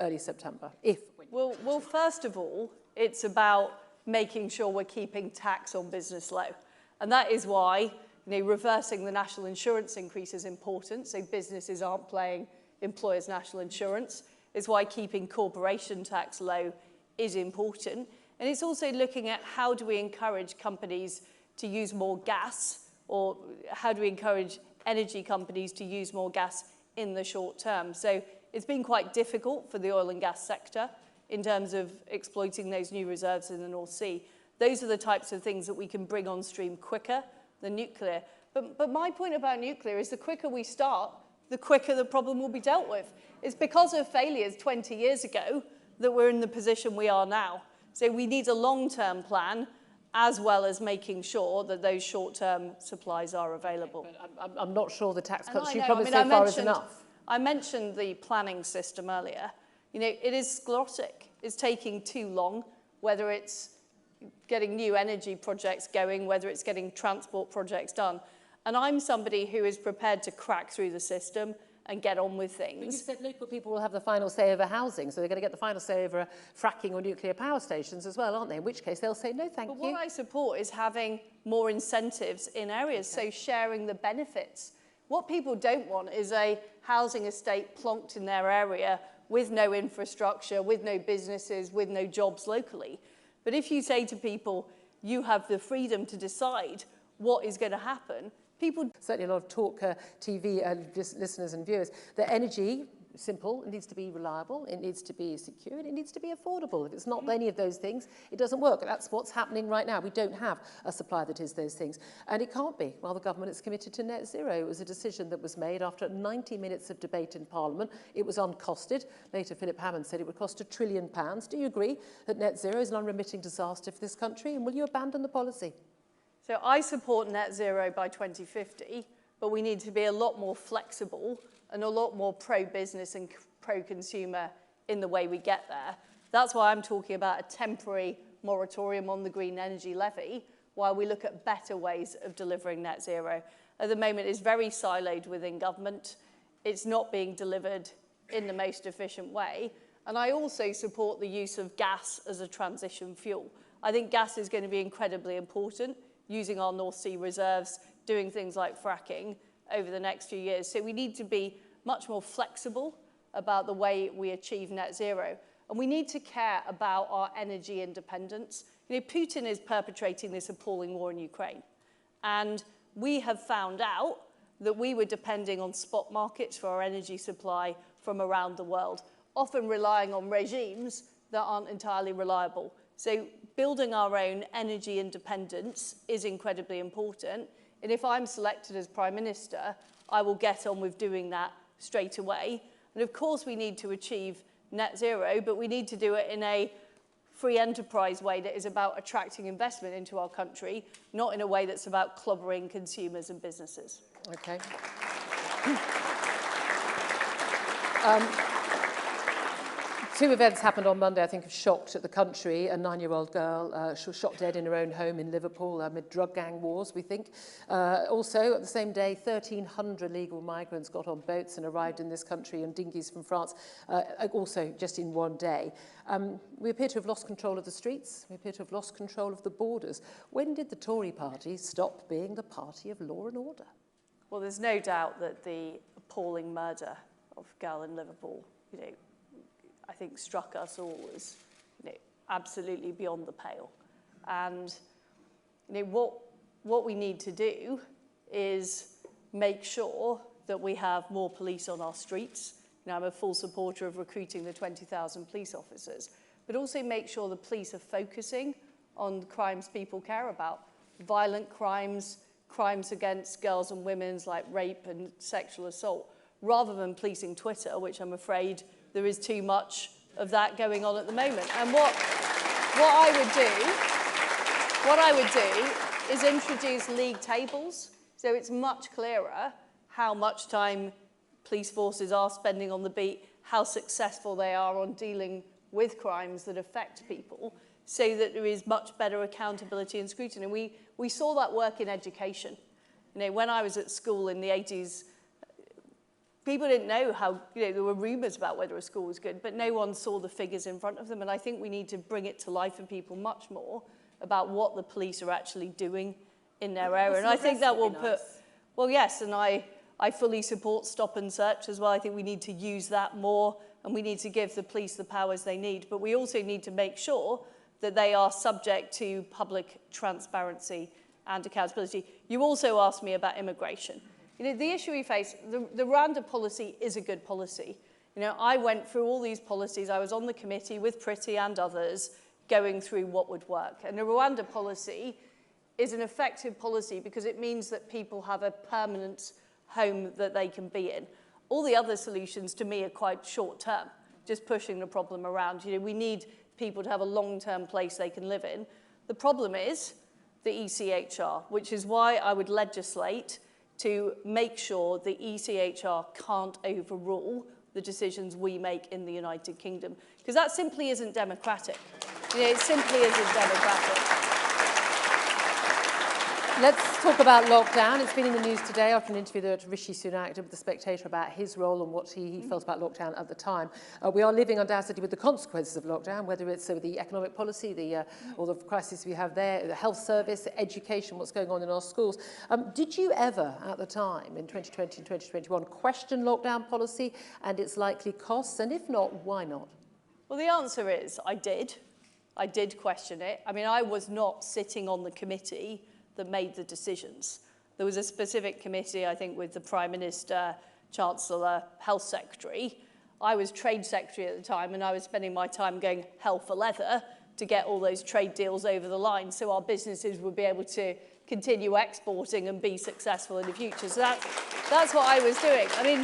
early September? Well, first of all, it's about making sure we're keeping tax on business low. And that is why reversing the national insurance increase is important, so businesses aren't paying employers' national insurance. It's why keeping corporation tax low is important. And it's also looking at how do we encourage companies to use more gas, or how do we encourage energy companies to use more gas in the short term. So it's been quite difficult for the oil and gas sector in terms of exploiting those new reserves in the North Sea. Those are the types of things that we can bring on stream quicker than nuclear. But my point about nuclear is the quicker we start, the quicker the problem will be dealt with. It's because of failures 20 years ago that we're in the position we are now. So we need a long-term plan, as well as making sure that those short-term supplies are available. But I'm not sure the tax cuts you promised so far is enough. I mentioned the planning system earlier. It is sclerotic. It's taking too long, whether it's getting new energy projects going, whether it's getting transport projects done. And I'm somebody who is prepared to crack through the system and get on with things. But you said local people will have the final say over housing, so they're going to get the final say over fracking or nuclear power stations as well, aren't they? In which case they'll say, no, thank you. But what I support is having more incentives in areas, so sharing the benefits. What people don't want is a housing estate plonked in their area with no infrastructure, with no businesses, with no jobs locally. But if you say to people, you have the freedom to decide what is going to happen, people... Certainly a lot of talk TV listeners and viewers. The energy, simple, it needs to be reliable, it needs to be secure, and it needs to be affordable. If it's not any of those things, it doesn't work. That's what's happening right now. We don't have a supply that is those things. And it can't be while the government is committed to net zero. It was a decision that was made after 90 minutes of debate in Parliament. It was uncosted. Later, Philip Hammond said it would cost £1 trillion. Do you agree that net zero is an unremitting disaster for this country? And will you abandon the policy? So I support net zero by 2050, but we need to be a lot more flexible and a lot more pro-business and pro-consumer in the way we get there. That's why I'm talking about a temporary moratorium on the green energy levy while we look at better ways of delivering net zero. At the moment, it's very siloed within government. It's not being delivered in the most efficient way. And I also support the use of gas as a transition fuel. I think gas is going to be incredibly important, using our North Sea reserves, doing things like fracking over the next few years. So we need to be much more flexible about the way we achieve net zero. And we need to care about our energy independence. You know, Putin is perpetrating this appalling war in Ukraine. And we have found out that we were depending on spot markets for our energy supply from around the world, often relying on regimes that aren't entirely reliable. So building our own energy independence is incredibly important. And if I'm selected as Prime Minister, I will get on with doing that straight away. And of course, we need to achieve net zero, but we need to do it in a free enterprise way that is about attracting investment into our country, not in a way that's about clobbering consumers and businesses. Okay. Two events happened on Monday, I think, have shocked the country. A 9-year-old girl shot dead in her own home in Liverpool amid drug gang wars, we think. Also, at the same day, 1,300 legal migrants got on boats and arrived in this country in dinghies from France, also just in one day. We appear to have lost control of the streets. We appear to have lost control of the borders. When did the Tory party stop being the party of law and order? Well, there's no doubt that the appalling murder of a girl in Liverpool, I think struck us all as absolutely beyond the pale. And what we need to do is make sure that we have more police on our streets. I'm a full supporter of recruiting the 20,000 police officers, but also make sure the police are focusing on the crimes people care about. Violent crimes, crimes against girls and women like rape and sexual assault, rather than policing Twitter, which I'm afraid there is too much of that going on at the moment. And what I would do is introduce league tables, so it's much clearer how much time police forces are spending on the beat, how successful they are on dealing with crimes that affect people, so that there is much better accountability and scrutiny. And we saw that work in education. When I was at school in the 80s, people didn't know how, there were rumours about whether a school was good, but no one saw the figures in front of them. And I think we need to bring it to life for people much more about what the police are actually doing in their area. And I think that will put, well, yes, and I fully support stop and search as well. I think we need to use that more, and we need to give the police the powers they need. But we also need to make sure that they are subject to public transparency and accountability. You also asked me about immigration. The issue we face, the Rwanda policy is a good policy. I went through all these policies. I was on the committee with Priti and others going through what would work. And the Rwanda policy is an effective policy because it means that people have a permanent home that they can be in. All the other solutions, to me, are quite short-term, just pushing the problem around. We need people to have a long-term place they can live in. The problem is the ECHR, which is why I would legislate to make sure the ECHR can't overrule the decisions we make in the United Kingdom, because that simply isn't democratic. It simply isn't democratic. Let's talk about lockdown. It's been in the news today after an interview that Rishi Sunak did with The Spectator about his role and what he felt about lockdown at the time. We are living undoubtedly with the consequences of lockdown, whether it's the economic policy, or the crisis we have there, the health service, education, what's going on in our schools. Did you ever, at the time, in 2020 and 2021, question lockdown policy and its likely costs? And if not, why not? Well, the answer is I did. I did question it. I mean, I was not sitting on the committee that made the decisions. There was a specific committee, I think, with the Prime Minister, Chancellor, Health Secretary. I was Trade Secretary at the time, and I was spending my time going hell for leather to get all those trade deals over the line so our businesses would be able to continue exporting and be successful in the future. So that's what I was doing. I mean,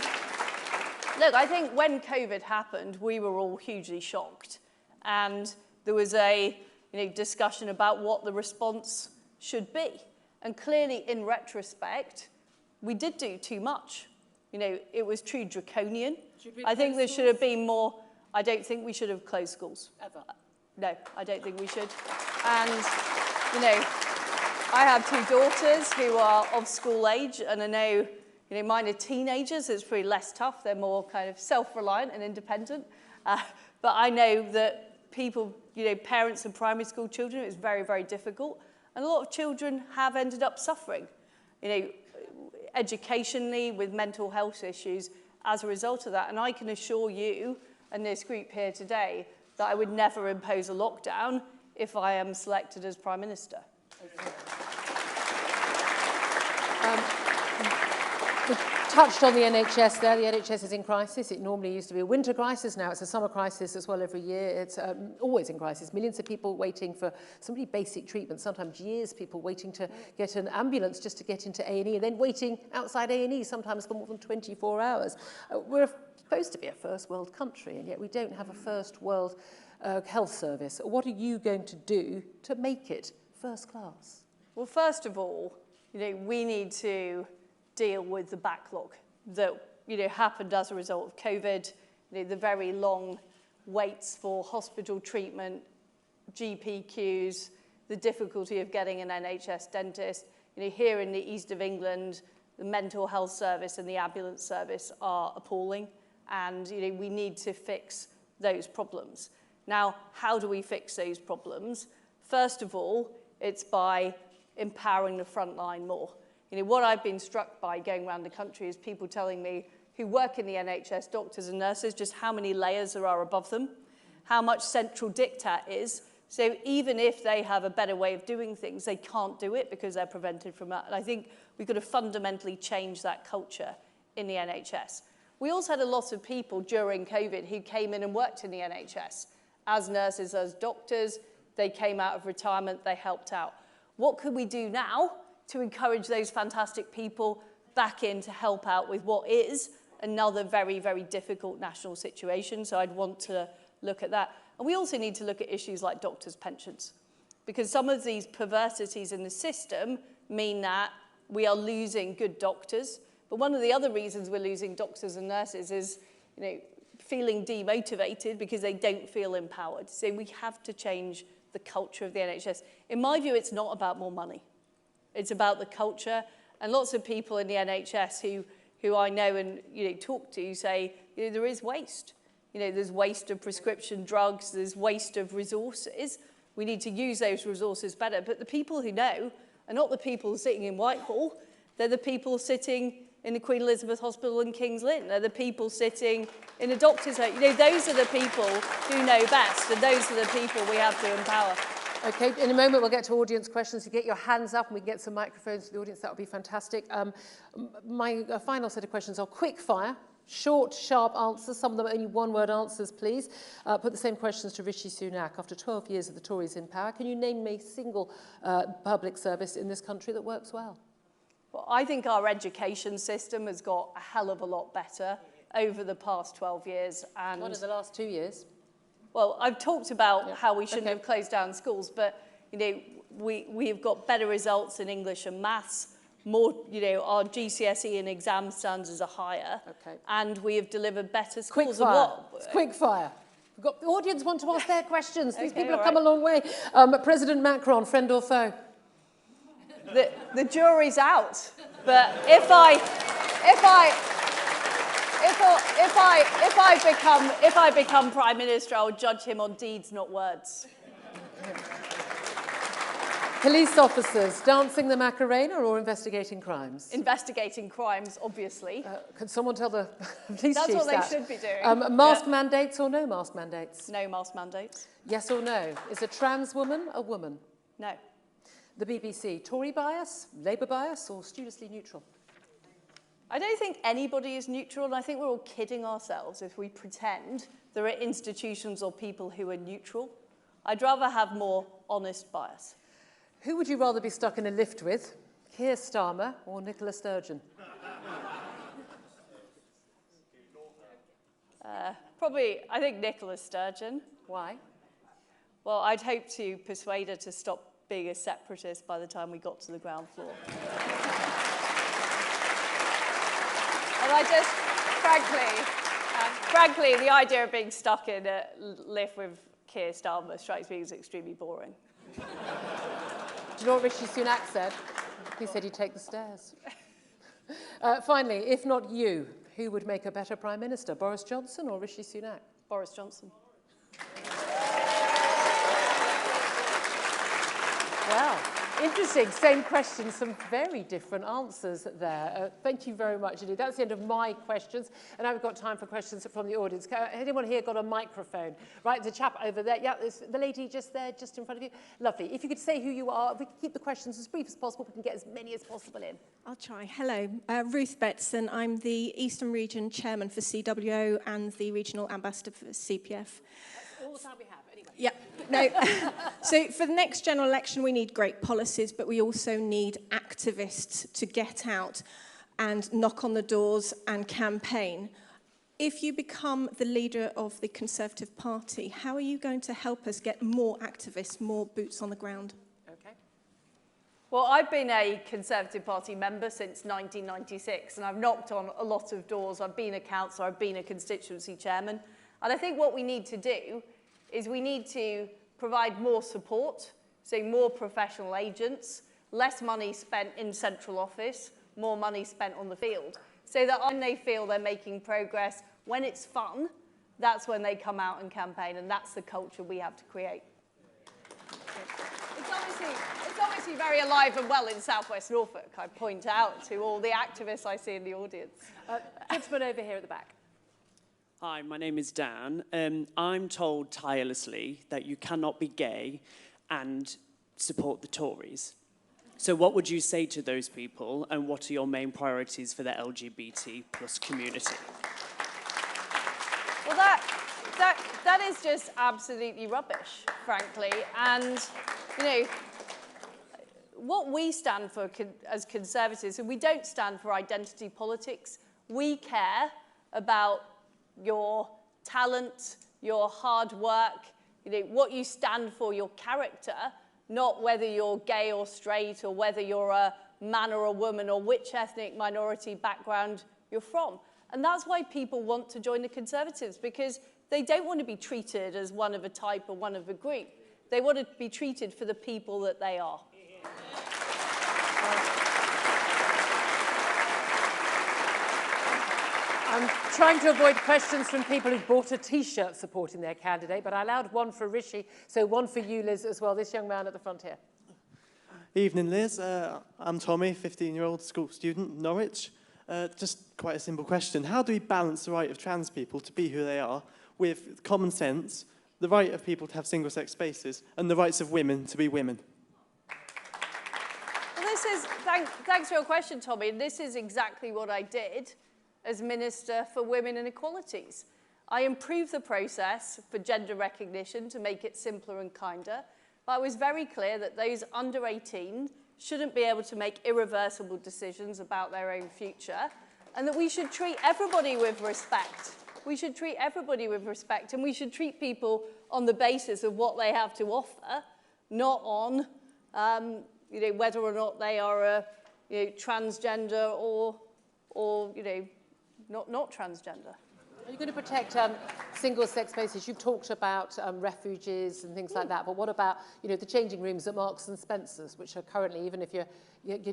look, I think when COVID happened, we were all hugely shocked. And there was a discussion about what the response should be. And clearly, in retrospect, we did do too much. It was too draconian. I think there should have been more. I don't think we should have closed schools. Ever? No, I don't think we should. And, I have two daughters who are of school age, and I know, mine are teenagers. It's pretty less tough. They're more kind of self-reliant and independent. But I know that people, parents of primary school children, it's very, very difficult. And a lot of children have ended up suffering, educationally, with mental health issues as a result of that. And I can assure you and this group here today that I would never impose a lockdown if I am selected as Prime Minister. We touched on the NHS there. The NHS is in crisis. It normally used to be a winter crisis. Now it's a summer crisis as well every year. It's always in crisis. Millions of people waiting for some really basic treatment, sometimes years, people waiting to get an ambulance just to get into A&E, and then waiting outside A&E sometimes for more than 24 hours. We're supposed to be a first world country, and yet we don't have a first world health service. What are you going to do to make it first class? Well, first of all, we need to deal with the backlog that happened as a result of COVID, the very long waits for hospital treatment, GP queues, the difficulty of getting an NHS dentist. Here in the east of England, the mental health service and the ambulance service are appalling, and we need to fix those problems. Now, how do we fix those problems? First of all, it's by empowering the front line more. What I've been struck by going around the country is people telling me who work in the NHS, doctors and nurses, just how many layers there are above them, how much central diktat is. So even if they have a better way of doing things, they can't do it because they're prevented from that. And I think we've got to fundamentally change that culture in the NHS. We also had a lot of people during COVID who came in and worked in the NHS as nurses, as doctors. They came out of retirement, they helped out. What could we do now to encourage those fantastic people back in to help out with what is another very, very difficult national situation? So I'd want to look at that. And we also need to look at issues like doctors' pensions, because some of these perversities in the system mean that we are losing good doctors. But one of the other reasons we're losing doctors and nurses is, feeling demotivated because they don't feel empowered. So we have to change the culture of the NHS. In my view, it's not about more money. It's about the culture. And lots of people in the NHS who I know and talk to say there is waste. There's waste of prescription drugs, there's waste of resources. We need to use those resources better. But the people who know are not the people sitting in Whitehall. They're the people sitting in the Queen Elizabeth Hospital in King's Lynn. They're the people sitting in a doctor's home. Those are the people who know best, and those are the people we have to empower. Okay, in a moment we'll get to audience questions. So get your hands up and we can get some microphones to the audience. That would be fantastic. My final set of questions are quick fire, short, sharp answers. Some of them only one-word answers, please. Put the same questions to Rishi Sunak. After 12 years of the Tories in power, can you name me a single public service in this country that works well? Well, I think our education system has got a hell of a lot better over the past 12 years. And what in the last 2 years? Well, I've talked about how we shouldn't have closed down schools, but we have got better results in English and maths. More, our GCSE and exam standards are higher, and we have delivered better schools. Quick fire. Quick fire. We've got the audience want to ask their questions. These Okay, people have come a long way. President Macron, friend or foe? The jury's out. But if I become Prime Minister, I'll judge him on deeds, not words. Police officers, dancing the Macarena or investigating crimes? Investigating crimes, obviously. Can someone tell the police That's chiefs what they that? should be doing. Mask mandates or no mask mandates? No mask mandates. Yes or no? Is a trans woman a woman? No. The BBC, Tory bias, Labour bias or studiously neutral? I don't think anybody is neutral, and I think we're all kidding ourselves if we pretend there are institutions or people who are neutral. I'd rather have more honest bias. Who would you rather be stuck in a lift with, Kierstarma or Nicola Sturgeon? Probably, I think Nicola Sturgeon. Why? Well, I'd hope to persuade her to stop being a separatist by the time we got to the ground floor. And I just, frankly, the idea of being stuck in a lift with Kierstarma strikes me as extremely boring. Do you know what Rishi Sunak said? He said he'd take the stairs. Finally, if not you, who would make a better Prime Minister, Boris Johnson or Rishi Sunak? Boris Johnson. Well, interesting. Same question, some very different answers there. Thank you very much indeed. That's the end of my questions. And now we've got time for questions from the audience. Anyone here got a microphone? Right, the chap over there. Yeah, there's the lady just there, just in front of you. Lovely. If you could say who you are, if we could keep the questions as brief as possible, we can get as many as possible in. I'll try. Hello, Ruth Betson. I'm the Eastern Region Chairman for CWO and the Regional Ambassador for CPF. That's all the time we have. Yeah, no. So for the next general election, we need great policies, but we also need activists to get out and knock on the doors and campaign. If you become the leader of the Conservative Party, how are you going to help us get more activists, more boots on the ground? Okay. Well, I've been a Conservative Party member since 1996, and I've knocked on a lot of doors. I've been a councillor, I've been a constituency chairman. And I think what we need to do is we need to provide more support, so more professional agents, less money spent in central office, more money spent on the field, so that when they feel they're making progress, when it's fun, that's when they come out and campaign, and that's the culture we have to create. It's obviously very alive and well in southwest Norfolk, I point out to all the activists I see in the audience. Gentleman over here at the back. Hi, my name is Dan. I'm told tirelessly that you cannot be gay and support the Tories. So what would you say to those people, and what are your main priorities for the LGBT plus community? Well, that is just absolutely rubbish, frankly. And, you know, what we stand for as Conservatives, and we don't stand for identity politics, we care about your talent, your hard work, you know, what you stand for, your character, not whether you're gay or straight or whether you're a man or a woman or which ethnic minority background you're from. And that's why people want to join the Conservatives, because they don't want to be treated as one of a type or one of a group. They want to be treated for the people that they are. I'm trying to avoid questions from people who've bought a T-shirt supporting their candidate, but I allowed one for Rishi, so one for you, Liz, as well. This young man at the front here. Evening, Liz. I'm Tommy, 15-year-old school student, Norwich. Just quite a simple question. How do we balance the right of trans people to be who they are with common sense, the right of people to have single-sex spaces, and the rights of women to be women? Well, thanks for your question, Tommy. This is exactly what I did as Minister for Women and Equalities. I improved the process for gender recognition to make it simpler and kinder, but I was very clear that those under 18 shouldn't be able to make irreversible decisions about their own future, and that we should treat everybody with respect. We should treat everybody with respect, and we should treat people on the basis of what they have to offer, not on you know, whether or not they are a transgender or not transgender. Are you going to protect single-sex spaces? You've talked about refuges and things like that, but what about, the changing rooms at Marks and Spencer's, which are currently, even if you're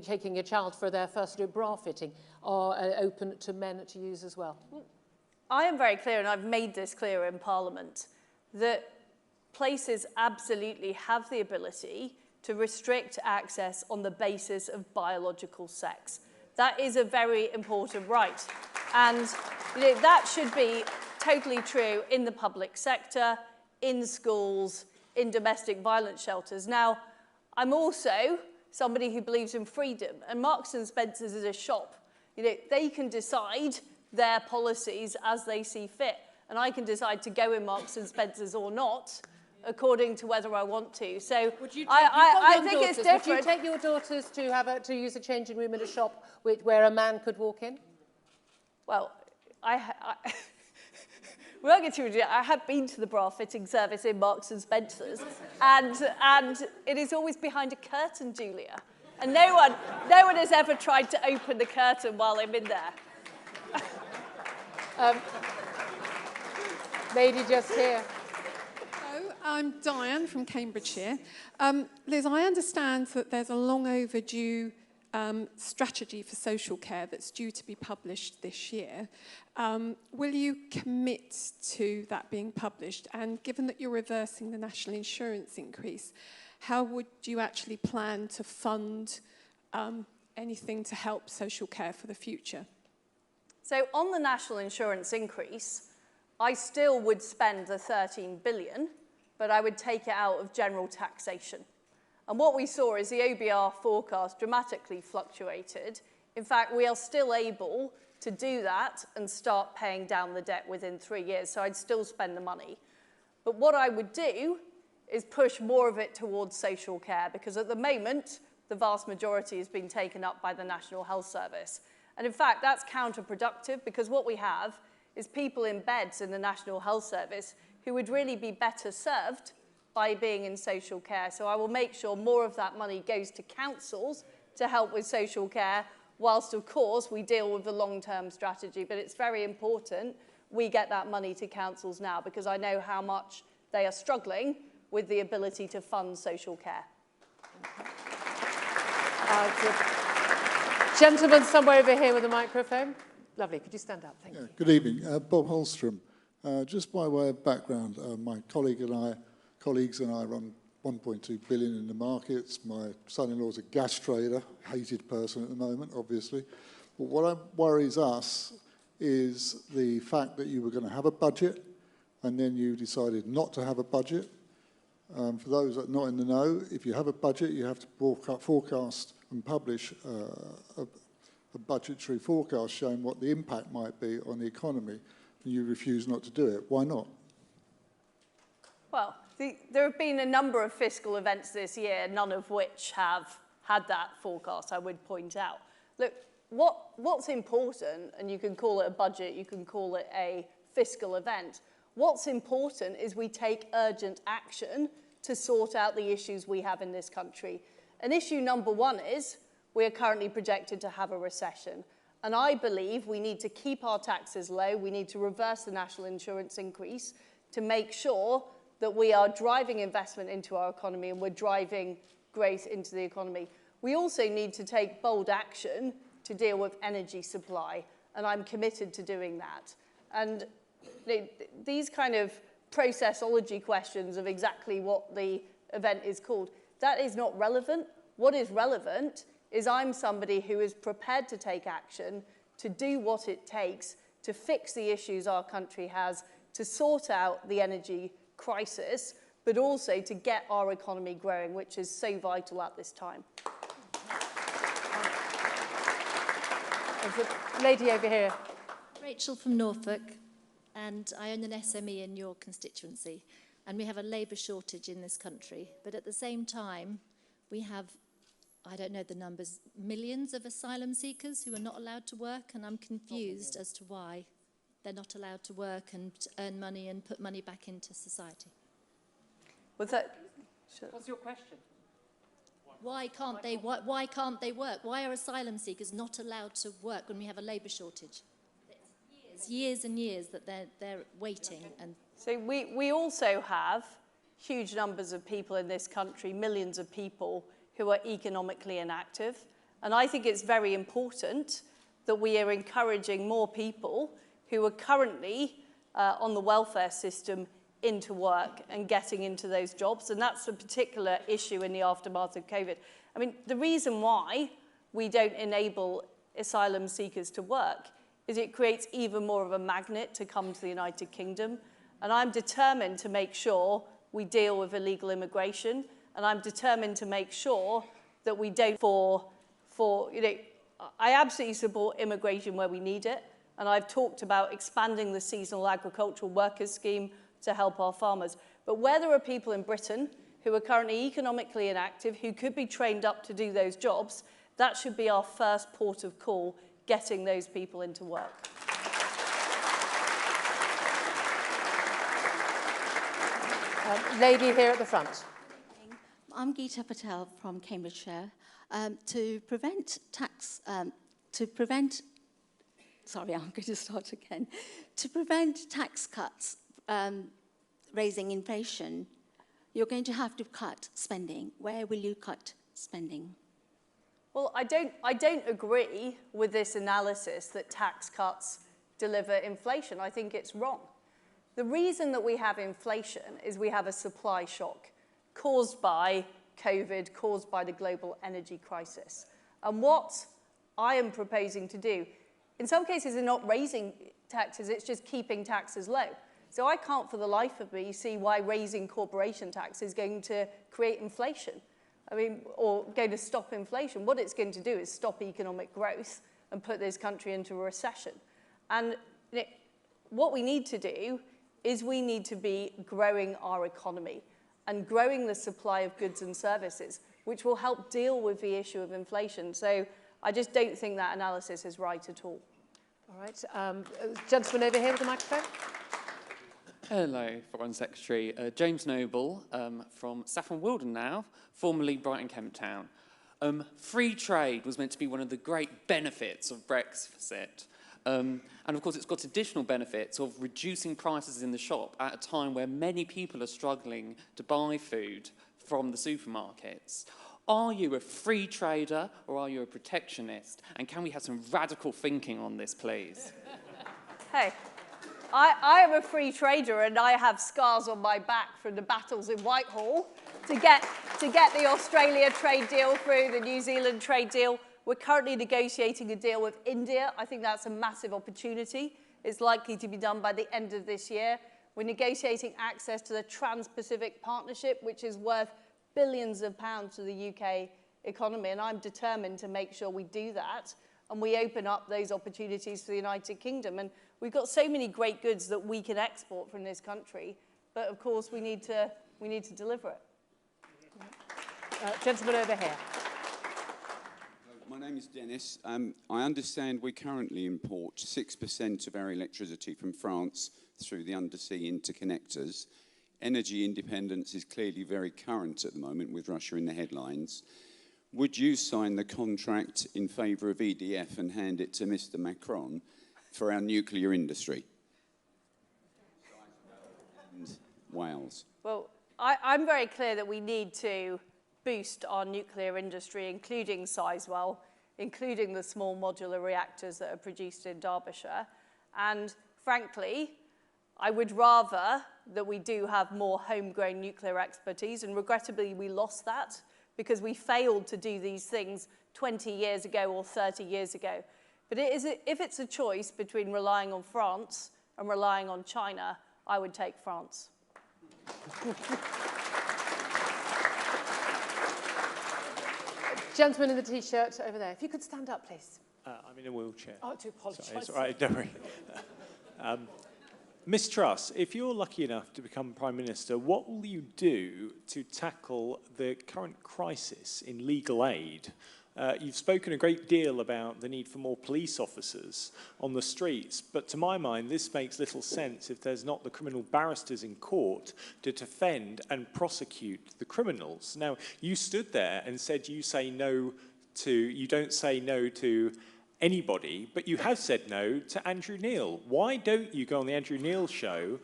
taking your child for their first bra fitting, are open to men to use as well? I am very clear, and I've made this clear in Parliament, that places absolutely have the ability to restrict access on the basis of biological sex. That is a very important right. And that should be totally true in the public sector, in schools, in domestic violence shelters. Now, I'm also somebody who believes in freedom, and Marks and Spencer's is a shop. They can decide their policies as they see fit, and I can decide to go in Marks and Spencer's or not, according to whether I want to. So I think it's different. Would you take your daughters to use a changing room in a shop where a man could walk in? Well, we're going to. I have been to the bra fitting service in Marks and Spencer's, and it is always behind a curtain, Julia, and no one has ever tried to open the curtain while I'm in there. Lady just here. Hello, I'm Diane from Cambridgeshire. Liz, I understand that there's a long overdue strategy for social care that's due to be published this year. Will you commit to that being published? And given that you're reversing the national insurance increase, how would you actually plan to fund anything to help social care for the future? So on the national insurance increase, I still would spend the 13 billion, but I would take it out of general taxation. And what we saw is the OBR forecast dramatically fluctuated. In fact, we are still able to do that and start paying down the debt within 3 years, so I'd still spend the money. But what I would do is push more of it towards social care, because at the moment, the vast majority is being taken up by the National Health Service. And in fact, that's counterproductive, because what we have is people in beds in the National Health Service who would really be better served by being in social care. So I will make sure more of that money goes to councils to help with social care, whilst, of course, we deal with the long-term strategy. But it's very important we get that money to councils now, because I know how much they are struggling with the ability to fund social care. Gentleman somewhere over here with a microphone. Lovely. Could you stand up? Thank you. Good evening. Bob Holstrom. Just by way of background, my colleagues and I run 1.2 billion in the markets. My son-in-law's a gas trader, hated person at the moment, obviously. But what worries us is the fact that you were going to have a budget and then you decided not to have a budget. For those that are not in the know, if you have a budget, you have to forecast and publish a budgetary forecast showing what the impact might be on the economy, and you refuse not to do it. Why not? Well, there have been a number of fiscal events this year, none of which have had that forecast, I would point out. Look, what's important, and you can call it a budget, you can call it a fiscal event, what's important is we take urgent action to sort out the issues we have in this country. And issue number one is we are currently projected to have a recession. And I believe we need to keep our taxes low. We need to reverse the national insurance increase to make sure that we are driving investment into our economy and we're driving growth into the economy. We also need to take bold action to deal with energy supply, and I'm committed to doing that. And these kind of processology questions of exactly what the event is called, that is not relevant. What is relevant is I'm somebody who is prepared to take action, to do what it takes to fix the issues our country has, to sort out the energy crisis, but also to get our economy growing, which is so vital at this time. There's a lady over here. Rachel from Norfolk, and I own an SME in your constituency, and we have a labour shortage in this country, but at the same time, we have, I don't know the numbers, millions of asylum seekers who are not allowed to work, and I'm confused as to why they're not allowed to work and earn money and put money back into society. What's that? What's your question? Why can't they work? Why are asylum seekers not allowed to work when we have a labour shortage? It's years and years that they're waiting. And so we also have huge numbers of people in this country, millions of people who are economically inactive. And I think it's very important that we are encouraging more people who are currently on the welfare system into work and getting into those jobs. And that's a particular issue in the aftermath of COVID. I mean, the reason why we don't enable asylum seekers to work is it creates even more of a magnet to come to the United Kingdom. And I'm determined to make sure we deal with illegal immigration. And I'm determined to make sure that we don't I absolutely support immigration where we need it. And I've talked about expanding the seasonal agricultural workers scheme to help our farmers. But where there are people in Britain who are currently economically inactive, who could be trained up to do those jobs, that should be our first port of call, getting those people into work. Lady here at the front. I'm Geeta Patel from Cambridgeshire. To prevent tax cuts raising inflation, you're going to have to cut spending. Where will you cut spending? Well, I don't agree with this analysis that tax cuts deliver inflation. I think it's wrong. The reason that we have inflation is we have a supply shock caused by COVID, caused by the global energy crisis. And what I am proposing to do, in some cases, is not raising taxes, it's just keeping taxes low. So I can't for the life of me see why raising corporation tax is going to create inflation. I mean, or going to stop inflation. What it's going to do is stop economic growth and put this country into a recession. And what we need to do is we need to be growing our economy and growing the supply of goods and services, which will help deal with the issue of inflation. So I just don't think that analysis is right at all. All right. Gentleman over here with the microphone. Hello, Foreign Secretary. James Noble from Saffron Walden now, formerly Brighton Kemp Town. Free trade was meant to be one of the great benefits of Brexit. And of course, it's got additional benefits of reducing prices in the shop at a time where many people are struggling to buy food from the supermarkets. Are you a free trader or are you a protectionist? And can we have some radical thinking on this, please? Hey, I am a free trader and I have scars on my back from the battles in Whitehall to get the Australia trade deal through, the New Zealand trade deal. We're currently negotiating a deal with India. I think that's a massive opportunity. It's likely to be done by the end of this year. We're negotiating access to the Trans-Pacific Partnership, which is worth billions of pounds to the UK economy, and I'm determined to make sure we do that and we open up those opportunities for the United Kingdom. And we've got so many great goods that we can export from this country, but of course we need to deliver it. Gentleman over here. My name is Dennis. I understand we currently import 6% of our electricity from France through the undersea interconnectors. Energy independence is clearly very current at the moment with Russia in the headlines. Would you sign the contract in favour of EDF and hand it to Mr. Macron for our nuclear industry? And Wales. Well, I'm very clear that we need to boost our nuclear industry, including Sizewell, including the small modular reactors that are produced in Derbyshire. And frankly, I would rather that we do have more homegrown nuclear expertise, and regrettably we lost that because we failed to do these things 20 years ago or 30 years ago. But if it's a choice between relying on France and relying on China, I would take France. Gentleman in the T-shirt over there. If you could stand up, please. I'm in a wheelchair. Oh, I do apologise. Sorry, it's all right, don't worry. Ms Truss, if you're lucky enough to become Prime Minister, what will you do to tackle the current crisis in legal aid? You've spoken a great deal about the need for more police officers on the streets, but to my mind, this makes little sense if there's not the criminal barristers in court to defend and prosecute the criminals. Now, you stood there and said you don't say no to anybody, but you have said no to Andrew Neil. Why don't you go on the Andrew Neil show?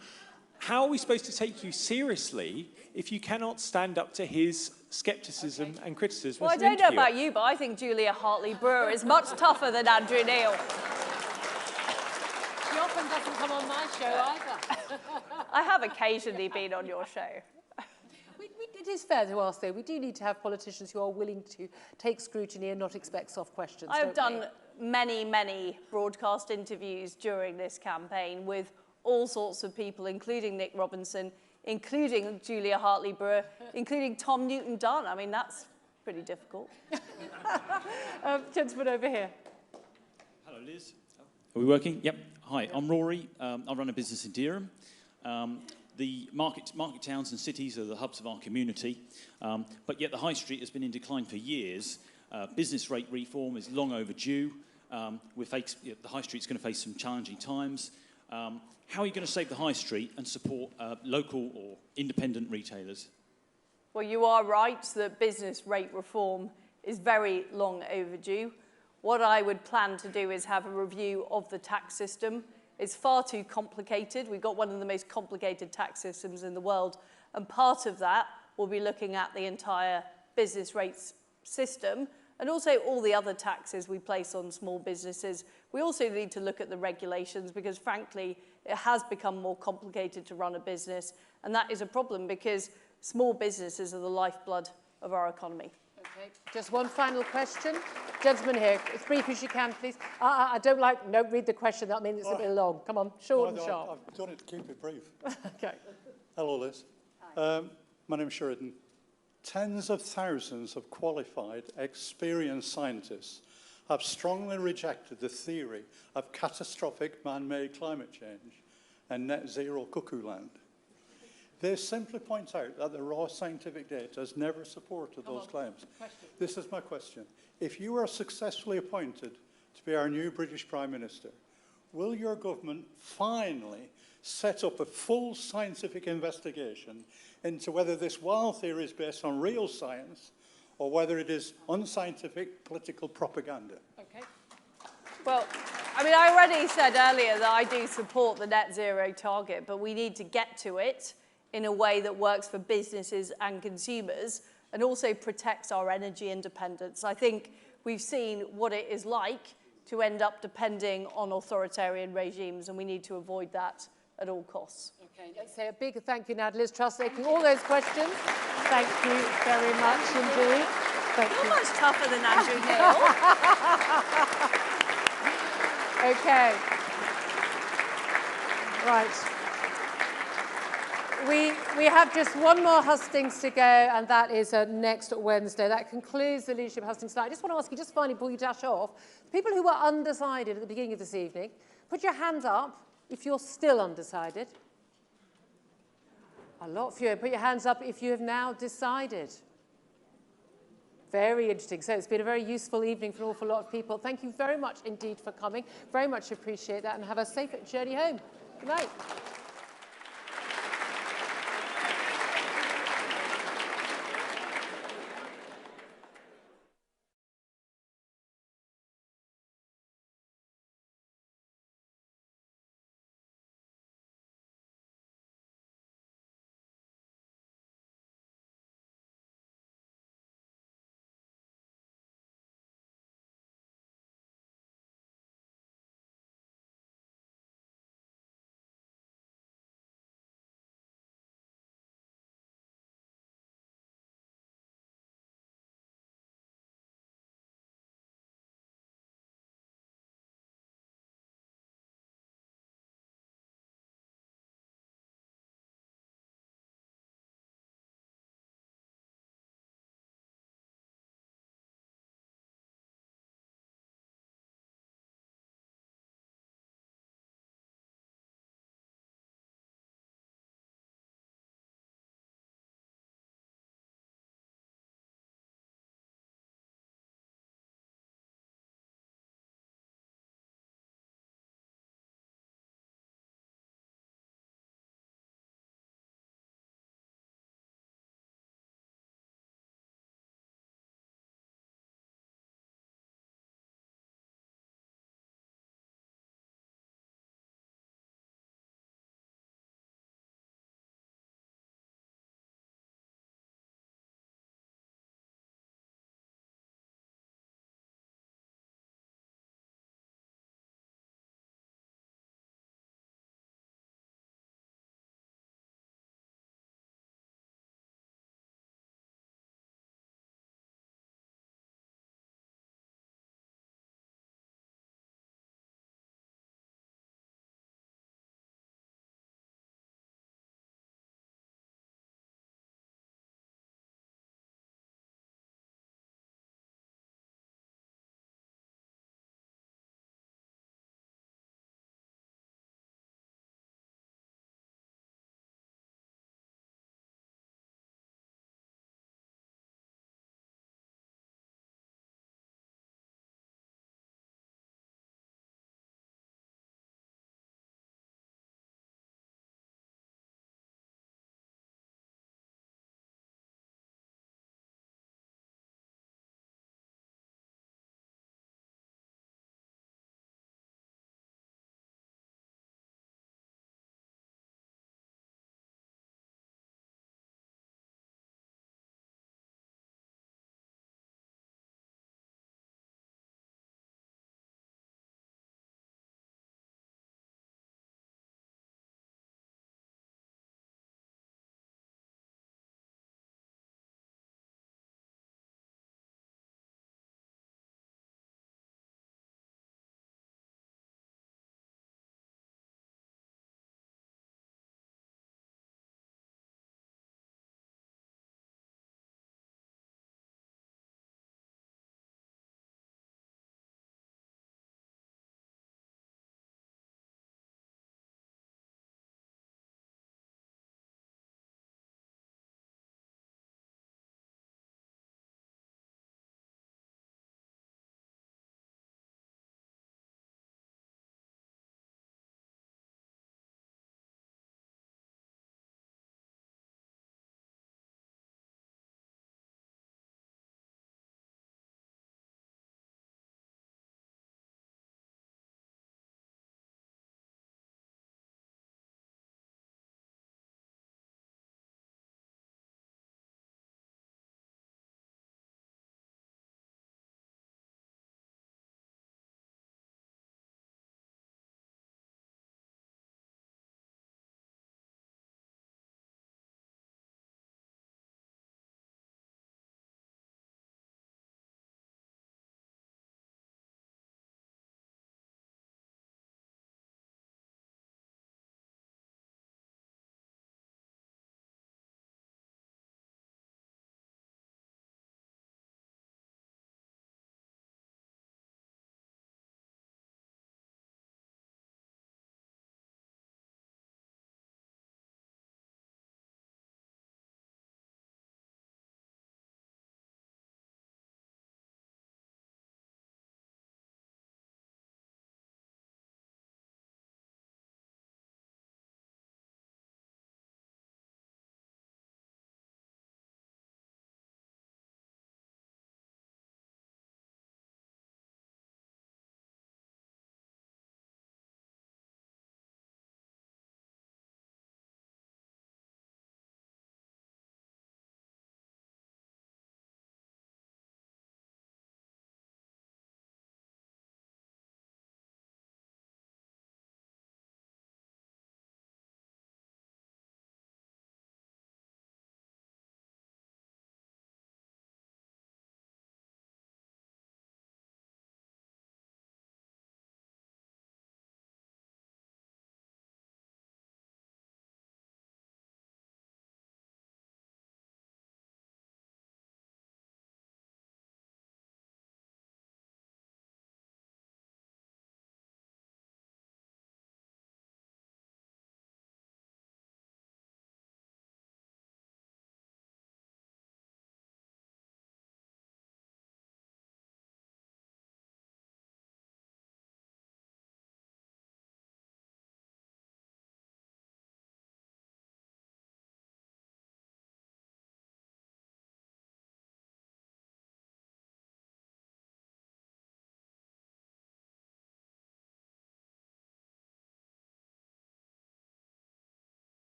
How are we supposed to take you seriously if you cannot stand up to his scepticism and criticism? Well, I don't know about you, but I think Julia Hartley-Brewer is much tougher than Andrew Neil. She often doesn't come on my show either. I have occasionally been on your show. It is fair to ask, though, we do need to have politicians who are willing to take scrutiny and not expect soft questions. I've done many, many broadcast interviews during this campaign with all sorts of people, including Nick Robinson, including Julia Hartley-Brewer, including Tom Newton-Dunn. I mean, that's pretty difficult. Gentleman over here. Hello, Liz. Are we working? Yep. Hi, I'm Rory. I run a business in Durham. The market towns and cities are the hubs of our community, but yet the high street has been in decline for years. Business rate reform is long overdue. The high street's going to face some challenging times. How are you going to save the high street and support local or independent retailers? Well, you are right that business rate reform is very long overdue. What I would plan to do is have a review of the tax system. It's far too complicated. We've got one of the most complicated tax systems in the world, and part of that will be looking at the entire business rates system and also all the other taxes we place on small businesses. We also need to look at the regulations because, frankly, it has become more complicated to run a business, and that is a problem because small businesses are the lifeblood of our economy. Okay, just one final question. Gentleman here, as brief as you can, please. I don't like, no, read the question, that means it's a bit long. Come on, short and sharp. I've done it to keep it brief. Okay. Hello, Liz. My name's Sheridan. Tens of thousands of qualified, experienced scientists have strongly rejected the theory of catastrophic man-made climate change and net zero cuckoo land. They simply point out that the raw scientific data has never supported those claims. This is my question. If you are successfully appointed to be our new British Prime Minister, will your government finally set up a full scientific investigation into whether this wild theory is based on real science or whether it is unscientific political propaganda? Okay. Well, I mean, I already said earlier that I do support the net zero target, but we need to get to it in a way that works for businesses and consumers and also protects our energy independence. I think we've seen what it is like to end up depending on authoritarian regimes, and we need to avoid that at all costs. Okay, let's say a big thank you now to Liz Truss for taking all those questions. Thank you very much indeed. Thank you. You're much tougher than Andrew Neil. Okay. Right. We have just one more hustings to go, and that is next Wednesday. That concludes the Leadership Hustings tonight. I just want to ask you, just finally, before you dash off, people who were undecided at the beginning of this evening, put your hands up if you're still undecided. A lot fewer. Put your hands up if you have now decided. Very interesting. So it's been a very useful evening for an awful lot of people. Thank you very much indeed for coming. Very much appreciate that, and have a safe journey home. Good night.